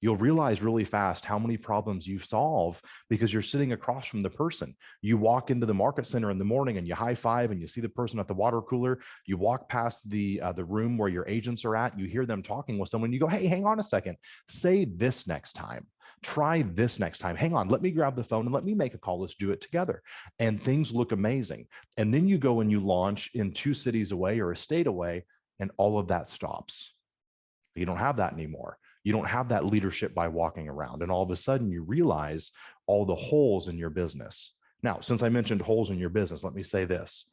You'll realize really fast how many problems you solve because you're sitting across from the person. You walk into the market center in the morning and you high five and you see the person at the water cooler. You walk past the room where your agents are at. You hear them talking with someone. You go, hey, hang on a second. Say this next time. Try this next time. Hang on, let me grab the phone and let me make a call. Let's do it together. And things look amazing. And then you go and you launch in 2 cities away or a state away, and all of that stops. You don't have that anymore. You don't have that leadership by walking around. And all of a sudden you realize all the holes in your business. Now, since I mentioned holes in your business, let me say this.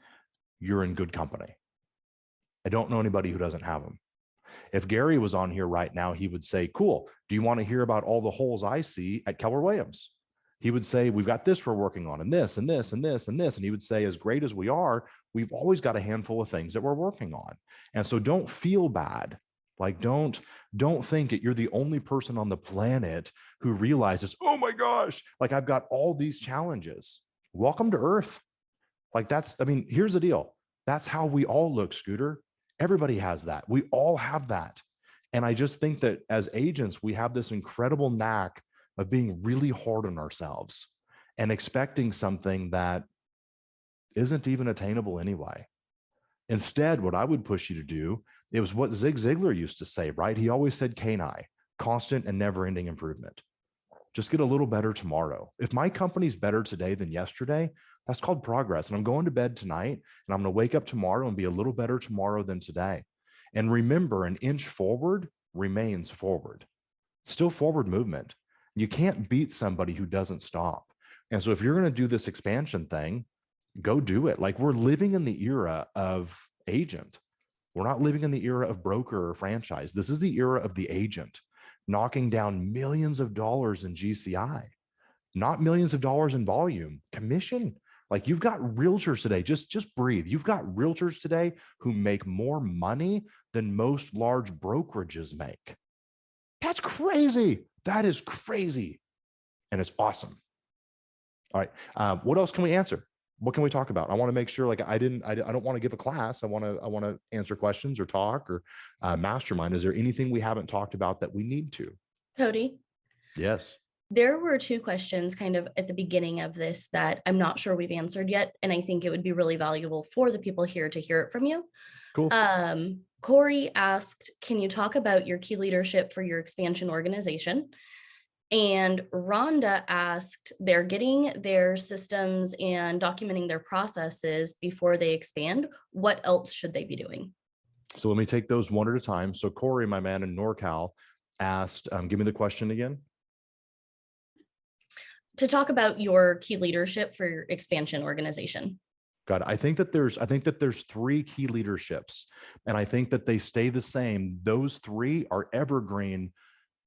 You're in good company. I don't know anybody who doesn't have them. If Gary was on here right now, he would say, cool, do you want to hear about all the holes I see at Keller Williams? He would say, we've got this we're working on, and this, and this, and this, and this. And he would say, as great as we are, we've always got a handful of things that we're working on. And so don't feel bad. Like, don't think that you're the only person on the planet who realizes, oh my gosh, like I've got all these challenges. Welcome to Earth. Like here's the deal. That's how we all look, Scooter. Everybody has that. We all have that. And I just think that as agents, we have this incredible knack of being really hard on ourselves and expecting something that isn't even attainable anyway. Instead, what I would push you to do, it was what Zig Ziglar used to say, right? He always said KNI, constant and never-ending improvement. Just get a little better tomorrow. If my company's better today than yesterday, that's called progress. And I'm going to bed tonight and I'm going to wake up tomorrow and be a little better tomorrow than today. And remember, an inch forward remains forward. Still forward movement. You can't beat somebody who doesn't stop. And so if you're going to do this expansion thing, go do it. Like, we're living in the era of agent. We're not living in the era of broker or franchise. This is the era of the agent, knocking down millions of dollars in GCI, not millions of dollars in volume, commission. Like, you've got realtors today, just breathe. You've got realtors today who make more money than most large brokerages make. That's crazy. That is crazy. And it's awesome. All right. What else can we answer? What can we talk about? I want to make sure, like, I don't want to give a class. I want to answer questions or talk or mastermind. Is there anything we haven't talked about that we need to? Cody? Yes. There were 2 questions kind of at the beginning of this that I'm not sure we've answered yet. And I think it would be really valuable for the people here to hear it from you. Cool. Corey asked, can you talk about your key leadership for your expansion organization? And Rhonda asked, they're getting their systems and documenting their processes before they expand. What else should they be doing? So let me take those one at a time. So Corey, my man in NorCal, asked, give me the question again. To talk about your key leadership for your expansion organization. Got it. I think that there's 3 key leaderships, and I think that they stay the same. Those 3 are evergreen,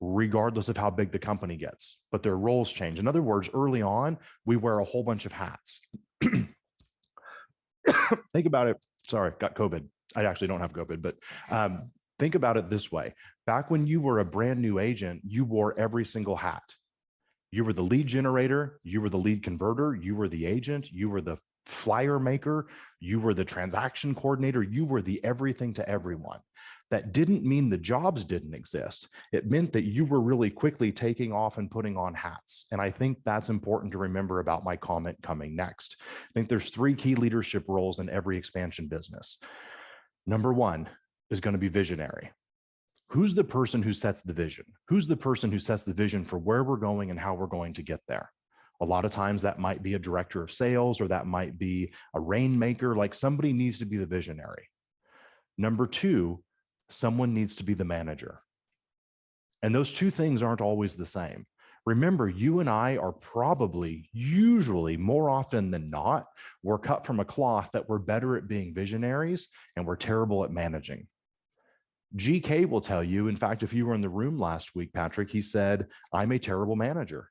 regardless of how big the company gets, but their roles change. In other words, early on, we wear a whole bunch of hats. Think about it. Sorry, got COVID. I actually don't have COVID, but think about it this way. Back when you were a brand new agent, you wore every single hat. You were the lead generator, you were the lead converter, you were the agent, you were the flyer maker, you were the transaction coordinator, you were the everything to everyone. That didn't mean the jobs didn't exist. It meant that you were really quickly taking off and putting on hats. And I think that's important to remember about my comment coming next. I think there's 3 key leadership roles in every expansion business. Number 1 is going to be visionary. Who's the person who sets the vision? Who's the person who sets the vision for where we're going and how we're going to get there? A lot of times that might be a director of sales, or that might be a rainmaker. Like, somebody needs to be the visionary. Number 2, someone needs to be the manager. And those 2 things aren't always the same. Remember, you and I are probably, usually, more often than not, we're cut from a cloth that we're better at being visionaries and we're terrible at managing. GK will tell you, in fact, if you were in the room last week, Patrick, he said, I'm a terrible manager.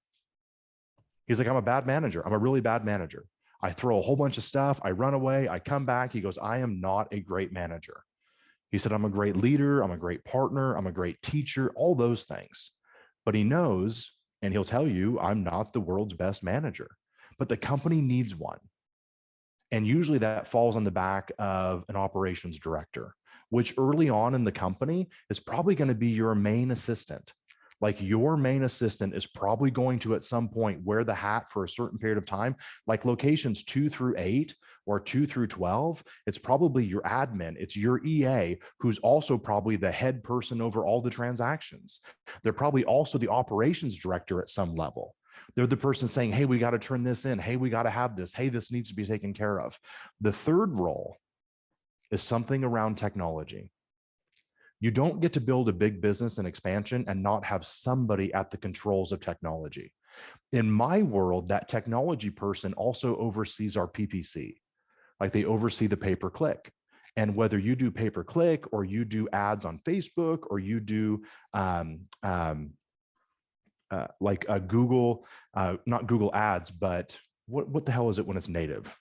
He's like, I'm a bad manager. I'm a really bad manager. I throw a whole bunch of stuff. I run away. I come back. He goes, I am not a great manager. He said, I'm a great leader. I'm a great partner. I'm a great teacher, all those things. But he knows, and he'll tell you, I'm not the world's best manager, but the company needs one. And usually that falls on the back of an operations director, which early on in the company is probably going to be your main assistant. Like your main assistant is probably going to at some point wear the hat for a certain period of time, like locations 2 through 8 or 2 through 12. It's probably your admin, it's your EA, who's also probably the head person over all the transactions. They're probably also the operations director at some level. They're the person saying, hey, we got to turn this in. Hey, we got to have this. Hey, this needs to be taken care of. The third role is something around technology. You don't get to build a big business and expansion and not have somebody at the controls of technology. In my world, that technology person also oversees our PPC. Like they oversee the pay-per-click. And whether you do pay-per-click or you do ads on Facebook or you do like a Google, not Google ads, but what the hell is it when it's native?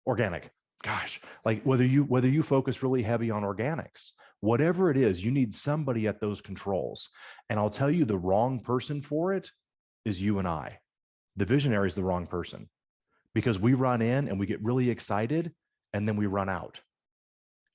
Organic. Gosh, like whether you focus really heavy on organics, whatever it is, you need somebody at those controls. And I'll tell you, the wrong person for it is you and I. The visionary is the wrong person because we run in and we get really excited and then we run out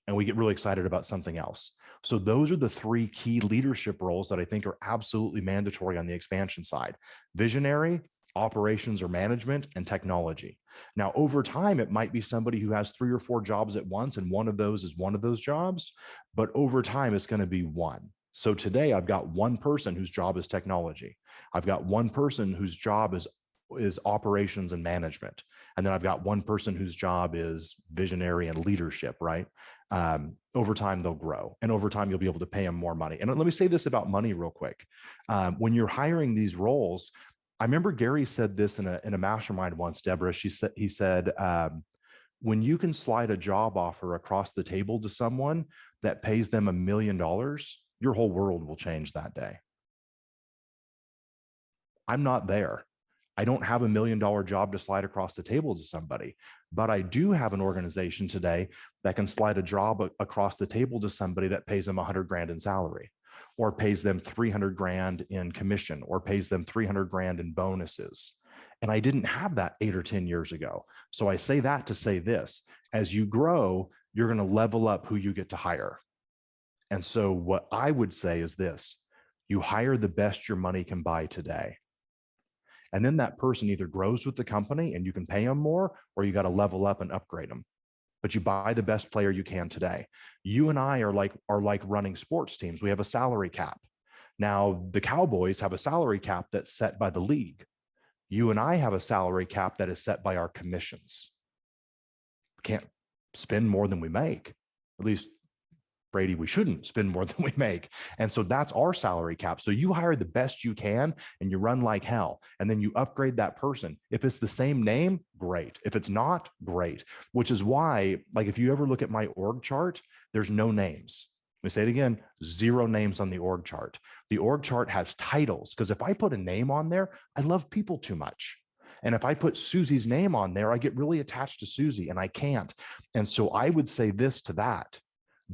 and we get really excited about something else. So those are the 3 key leadership roles that I think are absolutely mandatory on the expansion side: visionary, operations or management, and technology. Now, over time, it might be somebody who has 3 or 4 jobs at once, and one of those is one of those jobs, but over time, it's going to be one. So today, I've got one person whose job is technology. I've got one person whose job is operations and management. And then I've got one person whose job is visionary and leadership, right? Over time, they'll grow. And over time, you'll be able to pay them more money. And let me say this about money real quick. When you're hiring these roles, I remember Gary said this in a mastermind once, Deborah. He said, when you can slide a job offer across the table to someone that pays them $1 million, your whole world will change that day. I'm not there. I don't have $1 million job to slide across the table to somebody, but I do have an organization today that can slide a job across the table to somebody that pays them 100 grand in salary, or pays them 300 grand in commission, or pays them 300 grand in bonuses. And I didn't have that 8 or 10 years ago. So I say that to say this: as you grow, you're going to level up who you get to hire. And so what I would say is this: you hire the best your money can buy today. And then that person either grows with the company and you can pay them more, or you got to level up and upgrade them. But you buy the best player you can today. You and I are like running sports teams. We have a salary cap. Now, the Cowboys have a salary cap that's set by the league. You and I have a salary cap that is set by our commissions. Can't spend more than we make. At least, Brady, we shouldn't spend more than we make. And so that's our salary cap. So you hire the best you can and you run like hell. And then you upgrade that person. If it's the same name, great. If it's not, great. Which is why, like, if you ever look at my org chart, there's no names. Let me say it again, 0 names on the org chart. The org chart has titles, because if I put a name on there, I love people too much. And if I put Susie's name on there, I get really attached to Susie, and I can't. And so I would say this to that: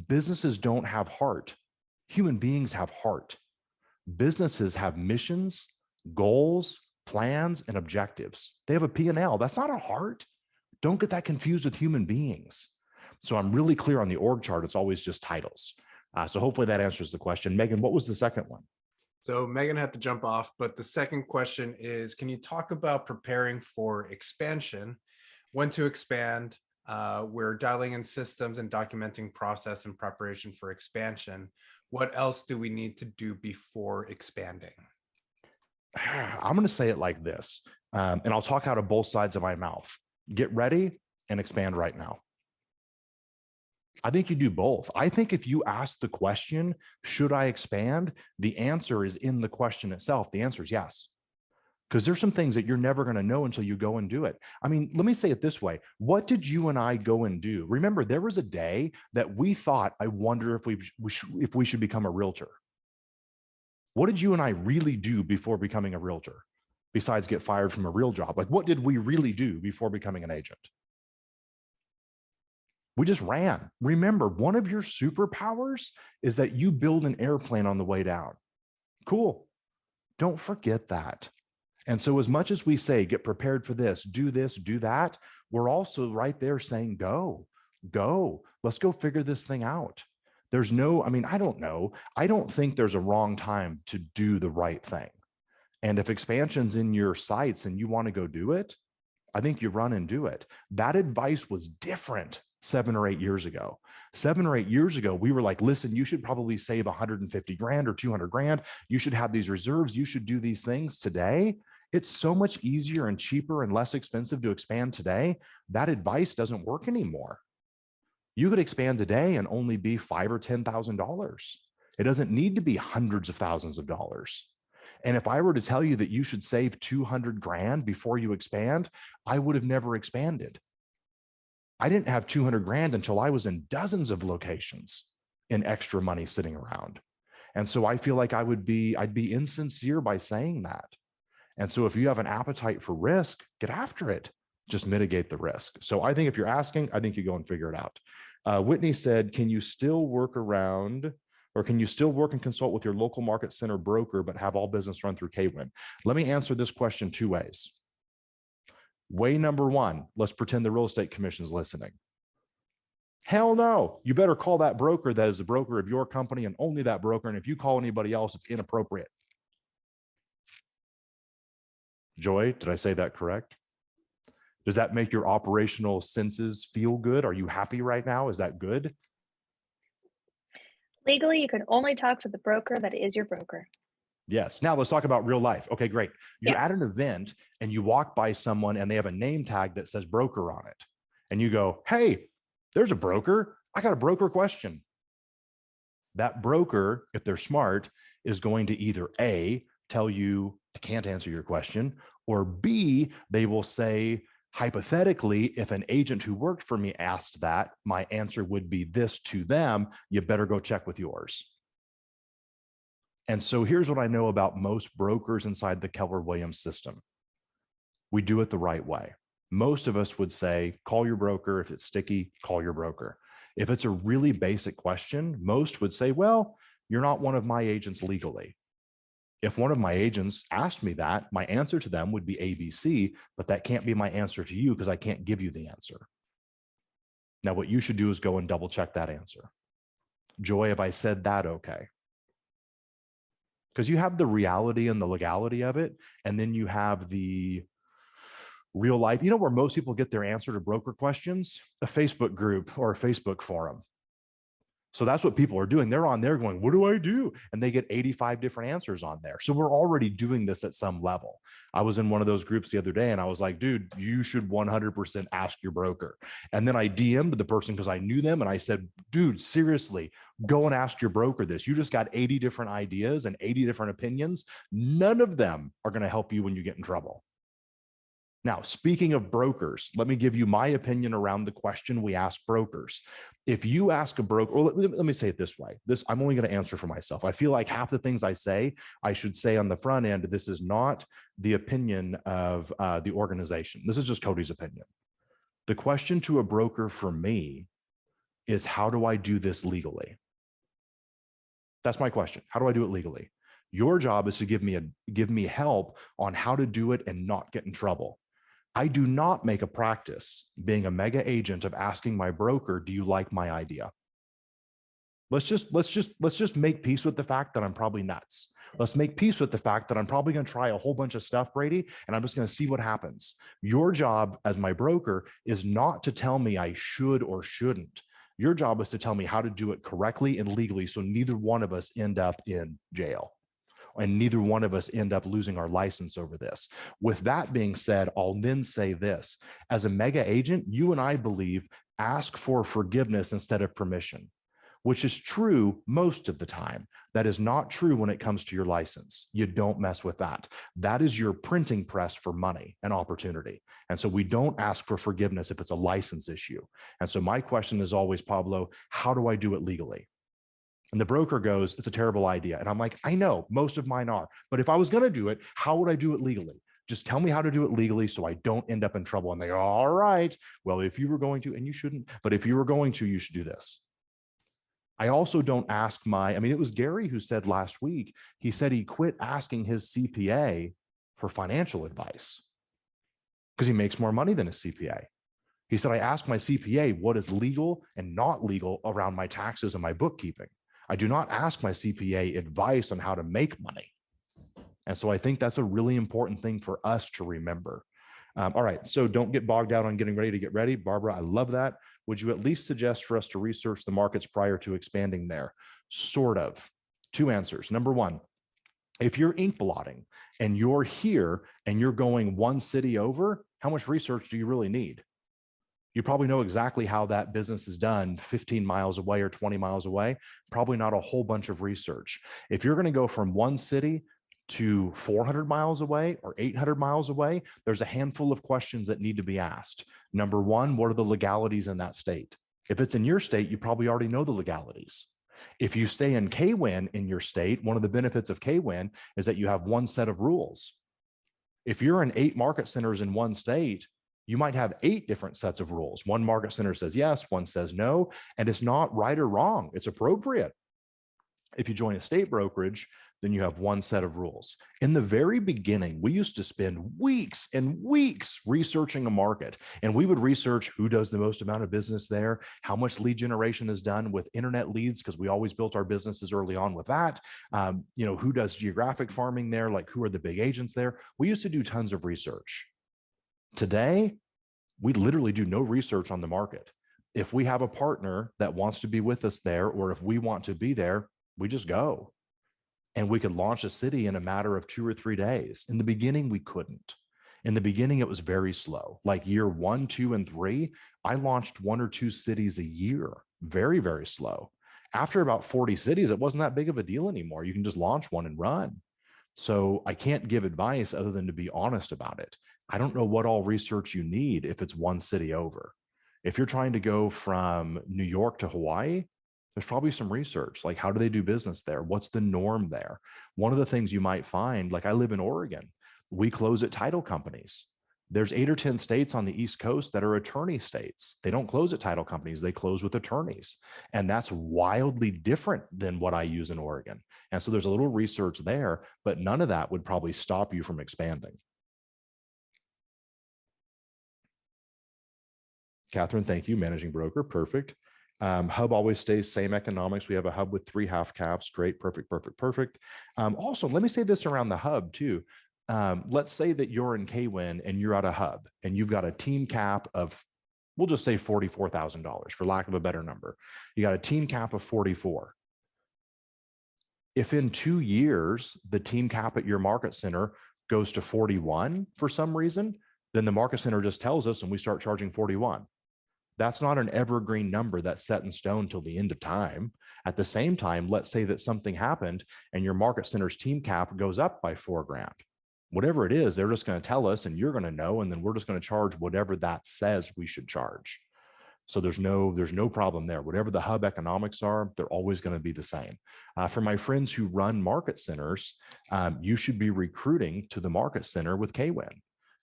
businesses don't have heart. Human beings have heart. Businesses have missions, goals, plans, and objectives. They have a P&L. That's not a heart. Don't get that confused with human beings. So I'm really clear on the org chart. It's always just titles. So hopefully that answers the question. Megan, what was the second one? So Megan had to jump off, but the second question is, can you talk about preparing for expansion, when to expand? We're dialing in systems and documenting process in preparation for expansion. What else do we need to do before expanding? I'm going to say it like this, and I'll talk out of both sides of my mouth. Get ready and expand right now. I think you do both. I think if you ask the question, should I expand? The answer is in the question itself. The answer is yes. Because there's some things that you're never going to know until you go and do it. I mean, let me say it this way. What did you and I go and do? Remember, there was a day that we thought, I wonder if we should become a realtor. What did you and I really do before becoming a realtor, besides get fired from a real job? Like, what did we really do before becoming an agent? We just ran. Remember, one of your superpowers is that you build an airplane on the way down. Cool. Don't forget that. And so as much as we say, get prepared for this, do that, we're also right there saying, go, let's go figure this thing out. There's no, I mean, I don't know. I don't think there's a wrong time to do the right thing. And if expansion's in your sights and you want to go do it, I think you run and do it. That advice was different 7 or 8 years ago. 7 or 8 years ago, we were like, listen, you should probably save 150 grand or 200 grand. You should have these reserves. You should do these things. Today, it's so much easier and cheaper and less expensive to expand today. That advice doesn't work anymore. You could expand today and only be $5,000 or $10,000. It doesn't need to be hundreds of thousands of dollars. And if I were to tell you that you should save 200 grand before you expand, I would have never expanded. I didn't have 200 grand until I was in dozens of locations in extra money sitting around. And so I feel like I'd be insincere by saying that. And so if you have an appetite for risk, get after it. Just mitigate the risk. So I think if you're asking, I think you go and figure it out. Whitney said, can you still work around, or can you still work and consult with your local market center broker, but have all business run through KWEN? Let me answer this question 2 ways. Way number 1, let's pretend the real estate commission is listening. Hell no, you better call that broker that is the broker of your company and only that broker. And if you call anybody else, it's inappropriate. Joy, did I say that correct? Does that make your operational senses feel good? Are you happy right now? Is that good? Legally, you can only talk to the broker that is your broker. Yes. Now let's talk about real life. Okay, great. You're Yeah. at an event and you walk by someone and they have a name tag that says broker on it. And you go, hey, there's a broker. I got a broker question. That broker, if they're smart, is going to either A, tell you I can't answer your question, or B, they will say, hypothetically, if an agent who worked for me asked that, my answer would be this to them, you better go check with yours. And so here's what I know about most brokers inside the Keller Williams system. We do it the right way. Most of us would say, call your broker. If it's sticky, call your broker. If it's a really basic question, most would say, well, you're not one of my agents legally. If one of my agents asked me that, my answer to them would be ABC, but that can't be my answer to you because I can't give you the answer. Now, what you should do is go and double check that answer. Joy, have I said that okay? Because you have the reality and the legality of it, and then you have the real life. You know where most people get their answer to broker questions? A Facebook group or a Facebook forum. So that's what people are doing. They're on there going, what do I do? And they get 85 different answers on there. So we're already doing this at some level. I was in one of those groups the other day and I was like, dude, you should 100% ask your broker. And then I DM'd the person because I knew them. And I said, dude, seriously, go and ask your broker this. You just got 80 different ideas and 80 different opinions. None of them are going to help you when you get in trouble. Now, speaking of brokers, let me give you my opinion around the question we ask brokers. If you ask a broker, or let me say it this way, I'm only going to answer for myself. I feel like half the things I say, I should say on the front end, this is not the opinion of the organization. This is just Cody's opinion. The question to a broker for me is, how do I do this legally? That's my question. How do I do it legally? Your job is to give me help on how to do it and not get in trouble. I do not make a practice being a mega agent of asking my broker, do you like my idea? Let's just make peace with the fact that I'm probably nuts. Let's make peace with the fact that I'm probably going to try a whole bunch of stuff, Brady, and I'm just going to see what happens. Your job as my broker is not to tell me I should or shouldn't. Your job is to tell me how to do it correctly and legally so neither one of us end up in jail. And neither one of us end up losing our license over this. With that being said, I'll then say this. As a mega agent, you and I believe ask for forgiveness instead of permission, which is true most of the time. That is not true when it comes to your license. You don't mess with that. That is your printing press for money and opportunity. And so we don't ask for forgiveness if it's a license issue. And so my question is always, Pablo, how do I do it legally? And the broker goes, it's a terrible idea. And I'm like, I know most of mine are, but if I was going to do it, how would I do it legally? Just tell me how to do it legally so I don't end up in trouble. And they go, all right, well, if you were going to, and you shouldn't, but if you were going to, you should do this. I also don't ask it was Gary who said last week, he said he quit asking his CPA for financial advice because he makes more money than his CPA. He said, I ask my CPA what is legal and not legal around my taxes and my bookkeeping. I do not ask my CPA advice on how to make money. And so I think that's a really important thing for us to remember. All right, so don't get bogged down on getting ready to get ready. Barbara, I love that. Would you at least suggest for us to research the markets prior to expanding there? Sort of. Two answers. Number one, if you're ink blotting and you're here and you're going one city over, how much research do you really need? You probably know exactly how that business is done 15 miles away or 20 miles away, probably not a whole bunch of research. If you're going to go from one city to 400 miles away or 800 miles away, there's a handful of questions that need to be asked. Number one, what are the legalities in that state? If it's in your state, you probably already know the legalities. If you stay in KWEN in your state, one of the benefits of KWEN is that you have one set of rules. If you're in 8 market centers in one state, you might have 8 different sets of rules. One market center says yes, one says no, and it's not right or wrong. It's appropriate. If you join a state brokerage, then you have one set of rules. In the very beginning, we used to spend weeks and weeks researching a market, and we would research who does the most amount of business there, how much lead generation is done with internet leads, because we always built our businesses early on with that. Who does geographic farming there, like who are the big agents there? We used to do tons of research. Today, we literally do no research on the market. If we have a partner that wants to be with us there, or if we want to be there, we just go. And we could launch a city in a matter of 2 or 3 days. In the beginning, we couldn't. In the beginning, it was very slow. Like year 1, 2, and 3, I launched 1 or 2 cities a year. Very, very slow. After about 40 cities, it wasn't that big of a deal anymore. You can just launch one and run. So I can't give advice other than to be honest about it. I don't know what all research you need if it's one city over. If you're trying to go from New York to Hawaii, there's probably some research, like how do they do business there? What's the norm there? One of the things you might find, like I live in Oregon, we close at title companies. There's 8 or 10 states on the East Coast that are attorney states. They don't close at title companies, they close with attorneys. And that's wildly different than what I use in Oregon. And so there's a little research there, but none of that would probably stop you from expanding. Catherine, thank you. Managing broker, perfect. Hub always stays same economics. We have a hub with 3 half caps. Great, perfect, perfect, perfect. Also, let me say this around the hub too. Let's say that you're in KWEN and you're at a hub and you've got a team cap of, we'll just say $44,000 for lack of a better number. You got a team cap of 44. If in 2 years, the team cap at your market center goes to 41 for some reason, then the market center just tells us and we start charging 41. That's not an evergreen number that's set in stone till the end of time. At the same time, let's say that something happened and your market center's team cap goes up by $4,000. Whatever it is, they're just going to tell us and you're going to know, and then we're just going to charge whatever that says we should charge. So there's no problem there. Whatever the hub economics are, they're always going to be the same. For my friends who run market centers, you should be recruiting to the market center with KWEN.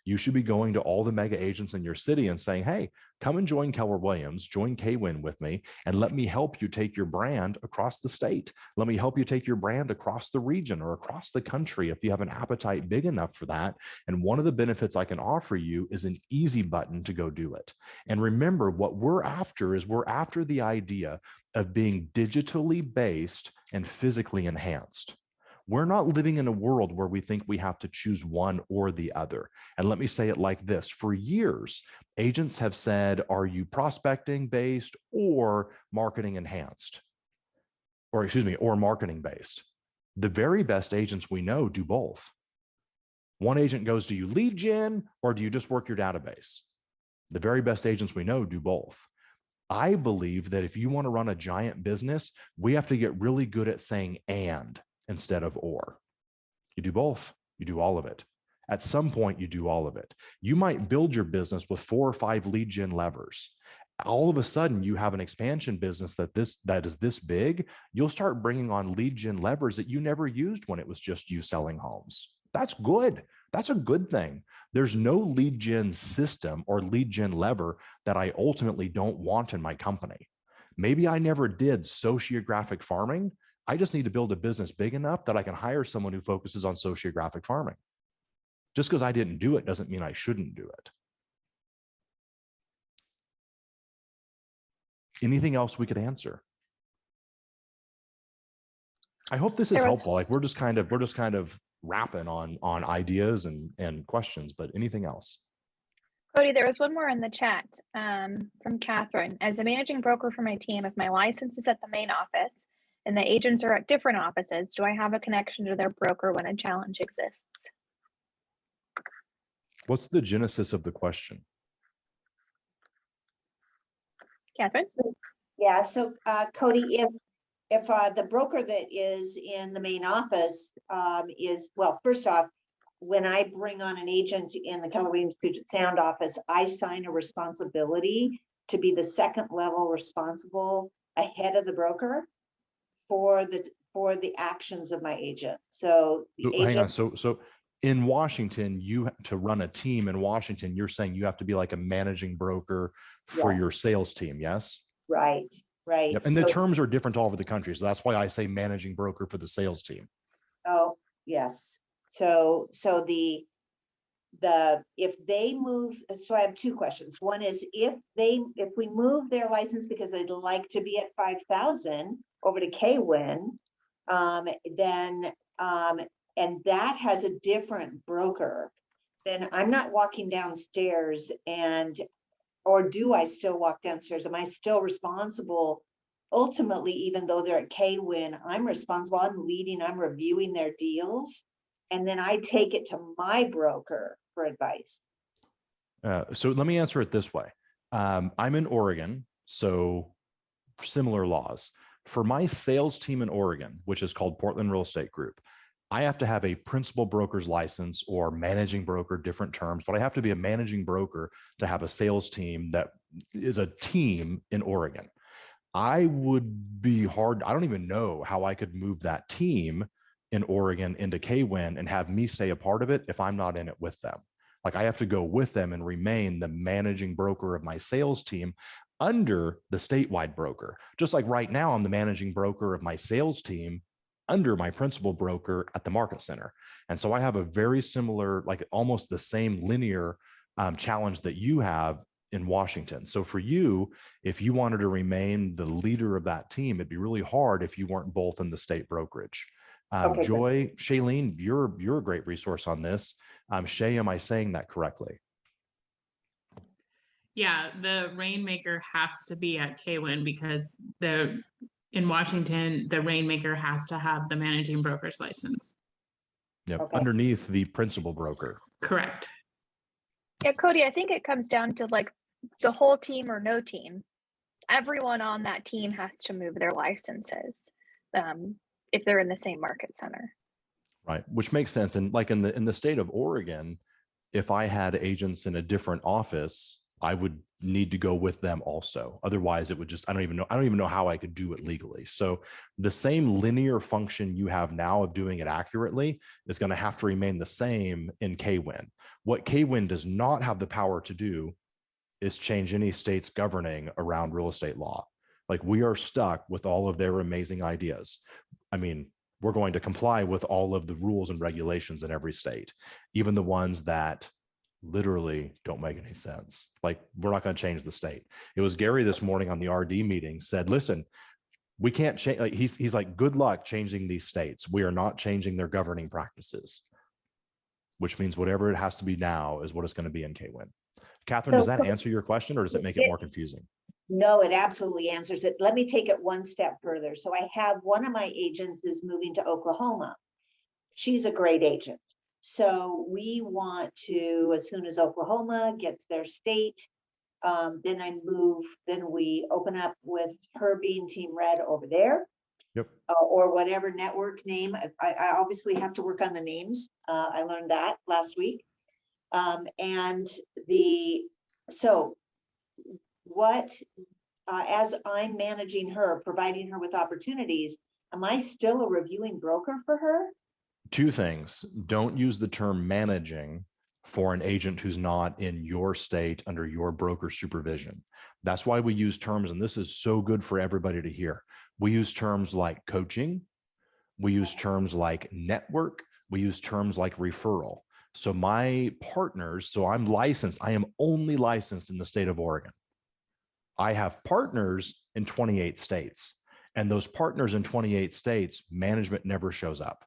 You should be going to all the mega agents in your city and saying, hey, come and join Keller Williams, join KWEN with me, and let me help you take your brand across the state. Let me help you take your brand across the region or across the country if you have an appetite big enough for that. And one of the benefits I can offer you is an easy button to go do it. And remember, what we're after the idea of being digitally based and physically enhanced. We're not living in a world where we think we have to choose one or the other. And let me say it like this. For years, agents have said, are you prospecting based or marketing enhanced? Or marketing based. The very best agents we know do both. One agent goes, do you lead gen or do you just work your database? The very best agents we know do both. I believe that if you want to run a giant business, we have to get really good at saying and instead of or. You do both. You do all of it. At some point, you do all of it. You might build your business with 4 or 5 lead gen levers. All of a sudden, you have an expansion business that is this big. You'll start bringing on lead gen levers that you never used when it was just you selling homes. That's good. That's a good thing. There's no lead gen system or lead gen lever that I ultimately don't want in my company. Maybe I never did sociographic farming. I just need to build a business big enough that I can hire someone who focuses on sociographic farming. Just because I didn't do it doesn't mean I shouldn't do it. Anything else we could answer? I hope this is helpful. Like we're just kind of rapping on ideas and questions, but anything else? Cody, there was one more in the chat from Catherine. As a managing broker for my team, if my license is at the main office and the agents are at different offices, do I have a connection to their broker when a challenge exists? What's the genesis of the question? Catherine? Yeah, so Cody, if the broker that is in the main office is, well, first off, when I bring on an agent in the Keller Williams Puget Sound office, I sign a responsibility to be the second level responsible ahead of the broker for the actions of my agent. So the agent, hang on. So in Washington, to run a team in Washington, you're saying you have to be like a managing broker for Yes. your sales team, yes? Right. Yep. And the terms are different all over the country. So that's why I say managing broker for the sales team. Oh, yes. So if they move, so I have two questions. One is if we move their license because they'd like to be at 5,000 over to KWEN, then and that has a different broker, then I'm not walking downstairs or do I still walk downstairs? Am I still responsible? Ultimately, even though they're at KWEN, I'm responsible, I'm leading, I'm reviewing their deals. And then I take it to my broker for advice. So let me answer it this way. I'm in Oregon, so similar laws. For my sales team in Oregon, which is called Portland Real Estate Group, I have to have a principal broker's license or managing broker, different terms, but I have to be a managing broker to have a sales team that is a team in Oregon. I would be hard. I don't even know how I could move that team in Oregon into KWEN and have me stay a part of it if I'm not in it with them. Like I have to go with them and remain the managing broker of my sales team under the statewide broker. Just like right now, I'm the managing broker of my sales team under my principal broker at the market center. And so I have a very similar, like almost the same linear challenge that you have in Washington. So for you, if you wanted to remain the leader of that team, it'd be really hard if you weren't both in the state brokerage. Okay, Joy, Shailene, you're a great resource on this. Shay, am I saying that correctly? Yeah, the rainmaker has to be at KWEN because in Washington, the rainmaker has to have the managing broker's license. Yep, okay. Underneath the principal broker. Correct. Yeah, Cody, I think it comes down to like the whole team or no team. Everyone on that team has to move their licenses if they're in the same market center. Right, which makes sense. And like in the state of Oregon, if I had agents in a different office, I would need to go with them also. Otherwise, it would just, I don't even know how I could do it legally. So the same linear function you have now of doing it accurately is going to have to remain the same in KWEN. What KWEN does not have the power to do is change any state's governing around real estate law. Like we are stuck with all of their amazing ideas. I mean, we're going to comply with all of the rules and regulations in every state, even the ones that literally don't make any sense. Like we're not going to change the state. It was Gary this morning on the RD meeting said, listen, we can't change. Like, he's like, good luck changing these states. We are not changing their governing practices, which means whatever it has to be now is what it's going to be in KWEN. Catherine, So, does that answer your question or does it make it more confusing? No, it absolutely answers it. Let me take it one step further. So I have one of my agents is moving to Oklahoma. She's a great agent. So we want to, as soon as Oklahoma gets their state, then we open up with her being Team Red over there. Yep. Or whatever network name. I obviously have to work on the names. I learned that last week. As I'm managing her, providing her with opportunities, am I still a reviewing broker for her? Two things. Don't use the term managing for an agent who's not in your state under your broker supervision. That's why we use terms, and this is so good for everybody to hear. We use terms like coaching. We use terms like network. We use terms like referral. So my partners, so I'm licensed, I am only licensed in the state of Oregon. I have partners in 28 states, and those partners in 28 states, management never shows up.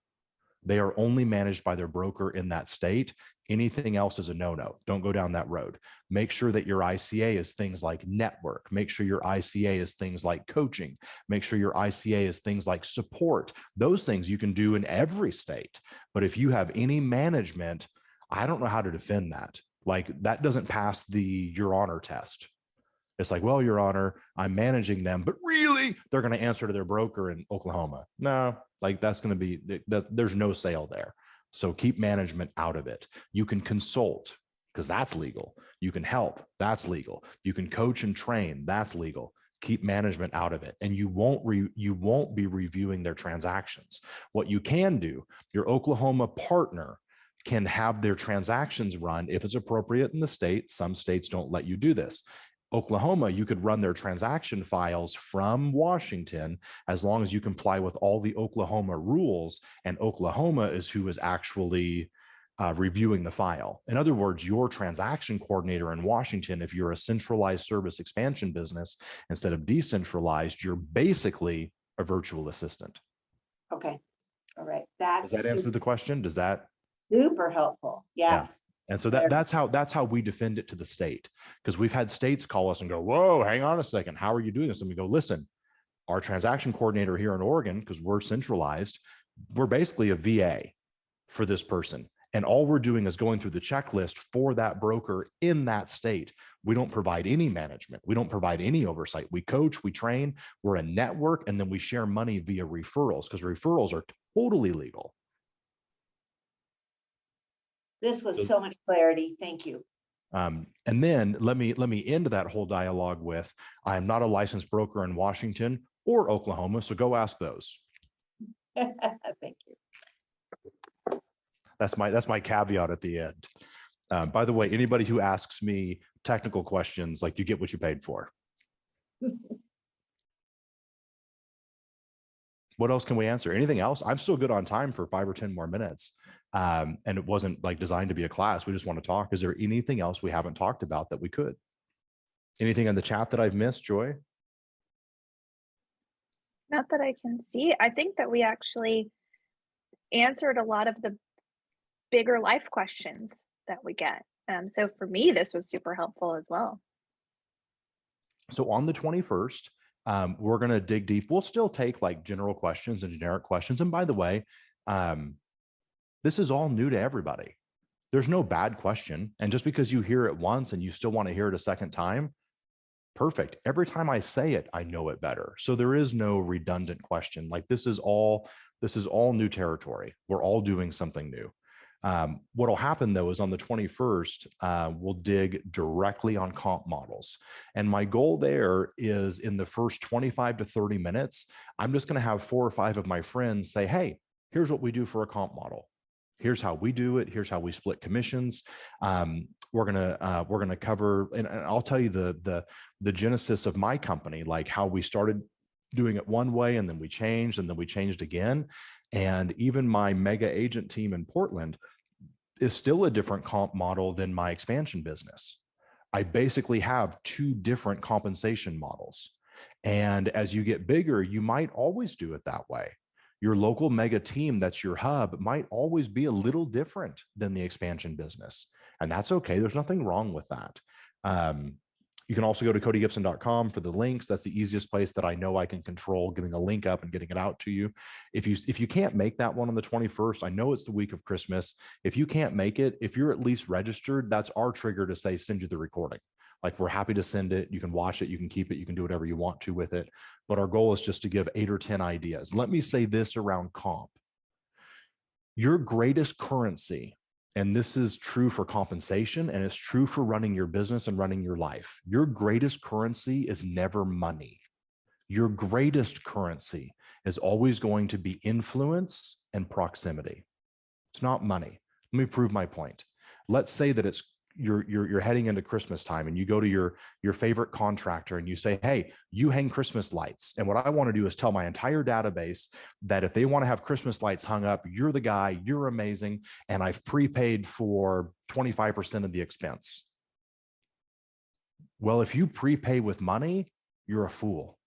They are only managed by their broker in that state. Anything else is a no-no. Don't go down that road. Make sure that your ICA is things like network. Make sure your ICA is things like coaching. Make sure your ICA is things like support. Those things you can do in every state. But if you have any management, I don't know how to defend that. Like, that doesn't pass the Your Honor test. It's like, well, Your Honor, I'm managing them, but really they're going to answer to their broker in Oklahoma. No, like, that's going to be, there's no sale there. So keep management out of it. You can consult, because that's legal. You can help, that's legal. You can coach and train, that's legal. Keep management out of it. And you won't be reviewing their transactions. What you can do, your Oklahoma partner can have their transactions run if it's appropriate in the state. Some states don't let you do this. Oklahoma, you could run their transaction files from Washington as long as you comply with all the Oklahoma rules, and Oklahoma is who is actually reviewing the file. In other words, your transaction coordinator in Washington, if you're a centralized service expansion business instead of decentralized, you're basically a virtual assistant. Okay. All right. Does that answer the question? Does that? Super helpful. Yes. Yeah. And so that's how we defend it to the state, because we've had states call us and go, whoa, hang on a second. How are you doing this? And we go, listen, our transaction coordinator here in Oregon, because we're centralized, we're basically a VA for this person. And all we're doing is going through the checklist for that broker in that state. We don't provide any management. We don't provide any oversight. We coach, we train, we're a network, and then we share money via referrals, because referrals are totally legal. This was so much clarity. Thank you. And then let me end that whole dialogue with, I'm not a licensed broker in Washington or Oklahoma, so go ask those. Thank you. That's my caveat at the end. By the way, anybody who asks me technical questions, like, you get what you paid for. What else can we answer? Anything else? I'm still good on time for 5 or 10 more minutes. And it wasn't like designed to be a class. We just want to talk. Is there anything else we haven't talked about that we could? Anything in the chat that I've missed, Joy? Not that I can see. I think that we actually answered a lot of the bigger life questions that we get. So for me, this was super helpful as well. So on the 21st, we're going to dig deep. We'll still take like general questions and generic questions. And by the way, this is all new to everybody. There's no bad question. And just because you hear it once and you still want to hear it a second time, perfect. Every time I say it, I know it better. So there is no redundant question. Like, this is all new territory. We're all doing something new. What'll happen though is on the 21st, we'll dig directly on comp models. And my goal there is, in the first 25 to 30 minutes, I'm just going to have 4 or 5 of my friends say, hey, here's what we do for a comp model. Here's how we do it. Here's how we split commissions. We're gonna cover, and I'll tell you the genesis of my company, like how we started doing it one way, and then we changed, and then we changed again. And even my mega agent team in Portland is still a different comp model than my expansion business. I basically have 2 different compensation models. And as you get bigger, you might always do it that way. Your local mega team that's your hub might always be a little different than the expansion business. And that's okay. There's nothing wrong with that. You can also go to codygibson.com for the links. That's the easiest place that I know I can control getting a link up and getting it out to you. If you can't make that one on the 21st, I know it's the week of Christmas. If you can't make it, if you're at least registered, that's our trigger to say, send you the recording. Like, we're happy to send it. You can watch it. You can keep it. You can do whatever you want to with it. But our goal is just to give 8 or 10 ideas. Let me say this around comp. Your greatest currency, and this is true for compensation, and it's true for running your business and running your life. Your greatest currency is never money. Your greatest currency is always going to be influence and proximity. It's not money. Let me prove my point. Let's say that it's you're heading into Christmas time, and you go to your favorite contractor and you say, hey, you hang Christmas lights. And what I want to do is tell my entire database that if they want to have Christmas lights hung up, you're the guy, you're amazing, and I've prepaid for 25% of the expense. Well, if you prepay with money, you're a fool.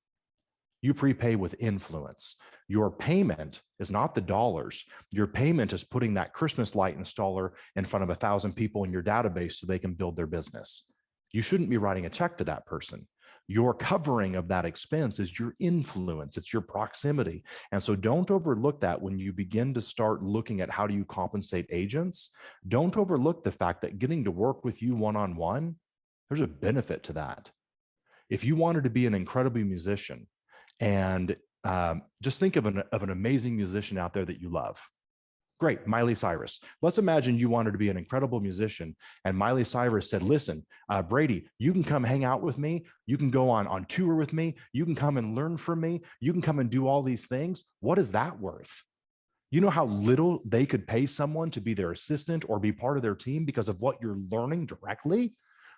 You prepay with influence. Your payment is not the dollars. Your payment is putting that Christmas light installer in front of 1,000 people in your database so they can build their business. You shouldn't be writing a check to that person. Your covering of that expense is your influence. It's your proximity. And so don't overlook that when you begin to start looking at how do you compensate agents. Don't overlook the fact that getting to work with you one-on-one, there's a benefit to that. If you wanted to be an incredible musician, and just think of an amazing musician out there that you love. Great, Miley Cyrus. Let's imagine you wanted to be an incredible musician, and Miley Cyrus said, listen, Brady, you can come hang out with me. You can go on tour with me. You can come and learn from me. You can come and do all these things. What is that worth? You know how little they could pay someone to be their assistant or be part of their team because of what you're learning directly?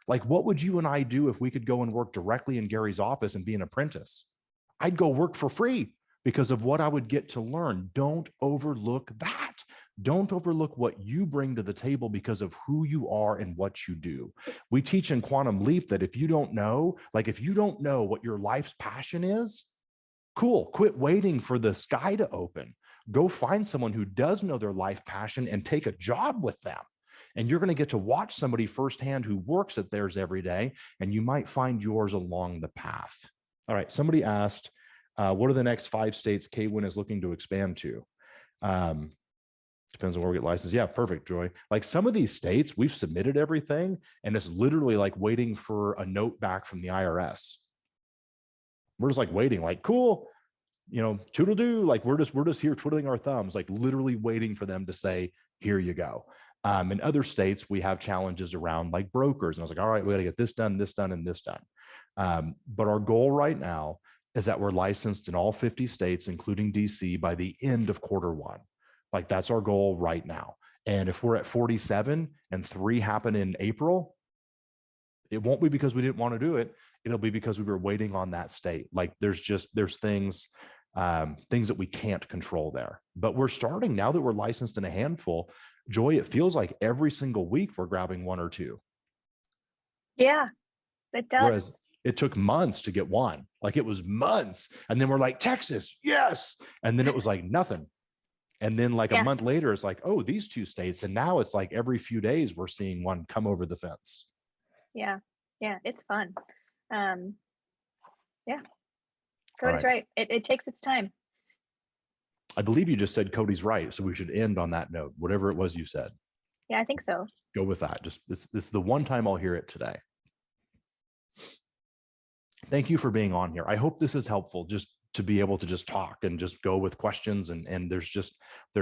Like, what would you and I do if we could go and work directly in Gary's office and be an apprentice? I'd go work for free because of what I would get to learn. Don't overlook that. Don't overlook what you bring to the table because of who you are and what you do. We teach in Quantum Leap that if you don't know what your life's passion is, cool, quit waiting for the sky to open. Go find someone who does know their life passion and take a job with them. And you're going to get to watch somebody firsthand who works at theirs every day, and you might find yours along the path. All right, somebody asked, what are the next 5 states KWEN is looking to expand to? Depends on where we get licensed. Yeah, perfect, Joy. Like some of these states, we've submitted everything, and it's literally like waiting for a note back from the IRS. We're just like waiting, like, cool, toodle-doo. Like we're just here twiddling our thumbs, like literally waiting for them to say, here you go. In other states, we have challenges around like brokers. And I was like, all right, we got to get this done, and this done. But our goal right now is that we're licensed in all 50 states, including DC, by the end of Q1. Like that's our goal right now. And if we're at 47 and 3 happen in April, it won't be because we didn't want to do it. It'll be because we were waiting on that state. Like there's things that we can't control there. But we're starting now that we're licensed in a handful. Joy, it feels like every single week we're grabbing 1 or 2. Yeah, it does. Whereas it took months to get 1. Like it was months. And then we're like, Texas, yes. And then it was like nothing. And then like a month later, it's like, oh, these 2 states. And now it's like every few days we're seeing one come over the fence. Yeah. Yeah. It's fun. Yeah. Cody's right. It takes its time. I believe you just said Cody's right. So we should end on that note, whatever it was you said. Yeah, I think so. Go with that. Just this is the one time I'll hear it today. Thank you for being on here. I hope this is helpful just to be able to just talk and just go with questions. And there's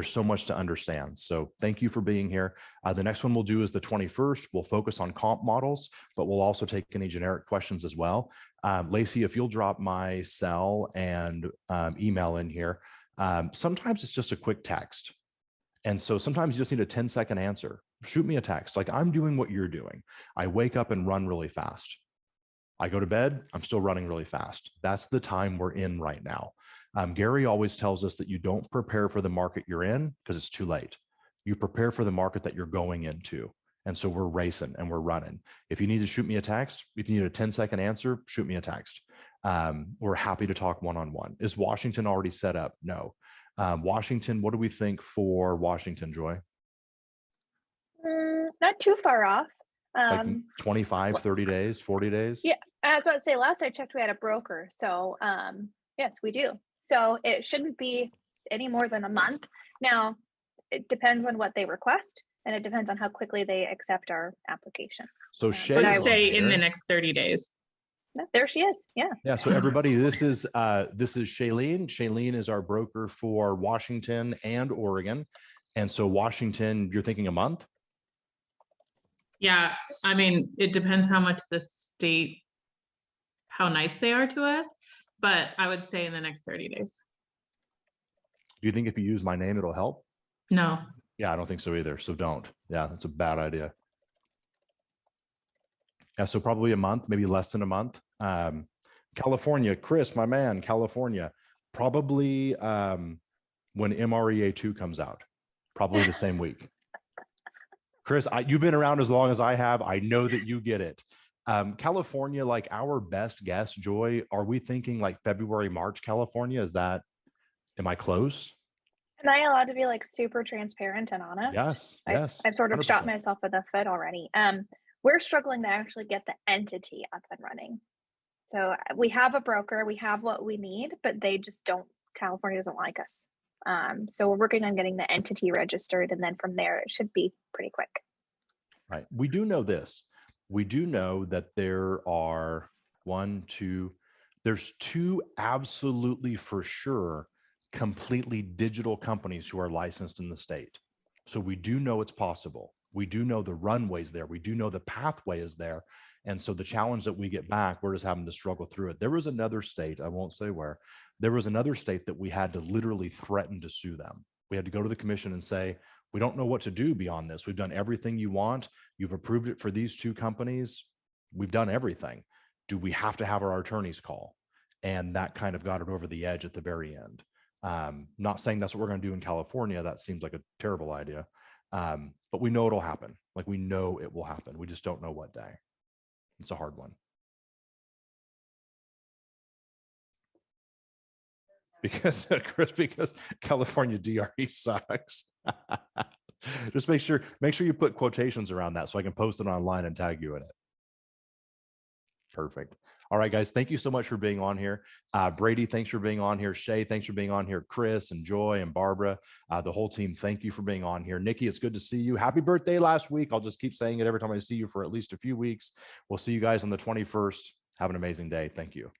so much to understand. So thank you for being here. The next one we'll do is the 21st. We'll focus on comp models, but we'll also take any generic questions as well. Lacey, if you'll drop my cell and email in here. Sometimes it's just a quick text. And so sometimes you just need a 10-second answer. Shoot me a text. Like I'm doing what you're doing. I wake up and run really fast. I go to bed, I'm still running really fast. That's the time we're in right now. Gary always tells us that you don't prepare for the market you're in because it's too late. You prepare for the market that you're going into. And so we're racing and we're running. If you need to shoot me a text, if you need a 10-second answer, shoot me a text. We're happy to talk one-on-one. Is Washington already set up? No. Washington, what do we think for Washington, Joy? Not too far off. Like 25, 30 days, 40 days? Yeah, I was about to say, last I checked, we had a broker. So yes, we do. So it shouldn't be any more than a month. Now, it depends on what they request, and it depends on how quickly they accept our application. So let's say in the next 30 days. There she is. Yeah. Yeah. So everybody, this is Shailene. Shailene is our broker for Washington and Oregon. And so Washington, you're thinking a month? Yeah. I mean, it depends how much the state, how nice they are to us, but I would say in the next 30 days. Do you think if you use my name, it'll help? No. Yeah, I don't think so either. So don't. Yeah, that's a bad idea. Yeah, so probably a month, maybe less than a month. California, Chris, my man, California, probably when MREA 2 comes out, probably the same week. Chris, you've been around as long as I have. I know that you get it. California, like our best guess, Joy, are we thinking like February, March, California? Am I close? Am I allowed to be like super transparent and honest? Yes, I- yes. I've sort of shot 100%. myself in the foot already. We're struggling to actually get the entity up and running. So we have a broker, we have what we need, but they just don't, California doesn't like us. So we're working on getting the entity registered, and then from there, it should be pretty quick. Right. We do know this. We do know that there's two absolutely for sure completely digital companies who are licensed in the state. So we do know it's possible. We do know the runway's there. We do know the pathway is there. And so the challenge that we get back, we're just having to struggle through it. There was another state, I won't say where, there was another state that we had to literally threaten to sue them. We had to go to the commission and say, we don't know what to do beyond this. We've done everything you want. You've approved it for these two companies. We've done everything. Do we have to have our attorneys call? And that kind of got it over the edge at the very end. Not saying that's what we're going to do in California. That seems like a terrible idea. But we know it'll happen. Like we know it will happen. We just don't know what day. It's a hard one. Because California DRE sucks. Just make sure you put quotations around that so I can post it online and tag you in it. Perfect. All right, guys, thank you so much for being on here. Brady, thanks for being on here. Shay, thanks for being on here. Chris and Joy and Barbara, the whole team, thank you for being on here. Nikki, it's good to see you. Happy birthday last week. I'll just keep saying it every time I see you for at least a few weeks. We'll see you guys on the 21st. Have an amazing day. Thank you.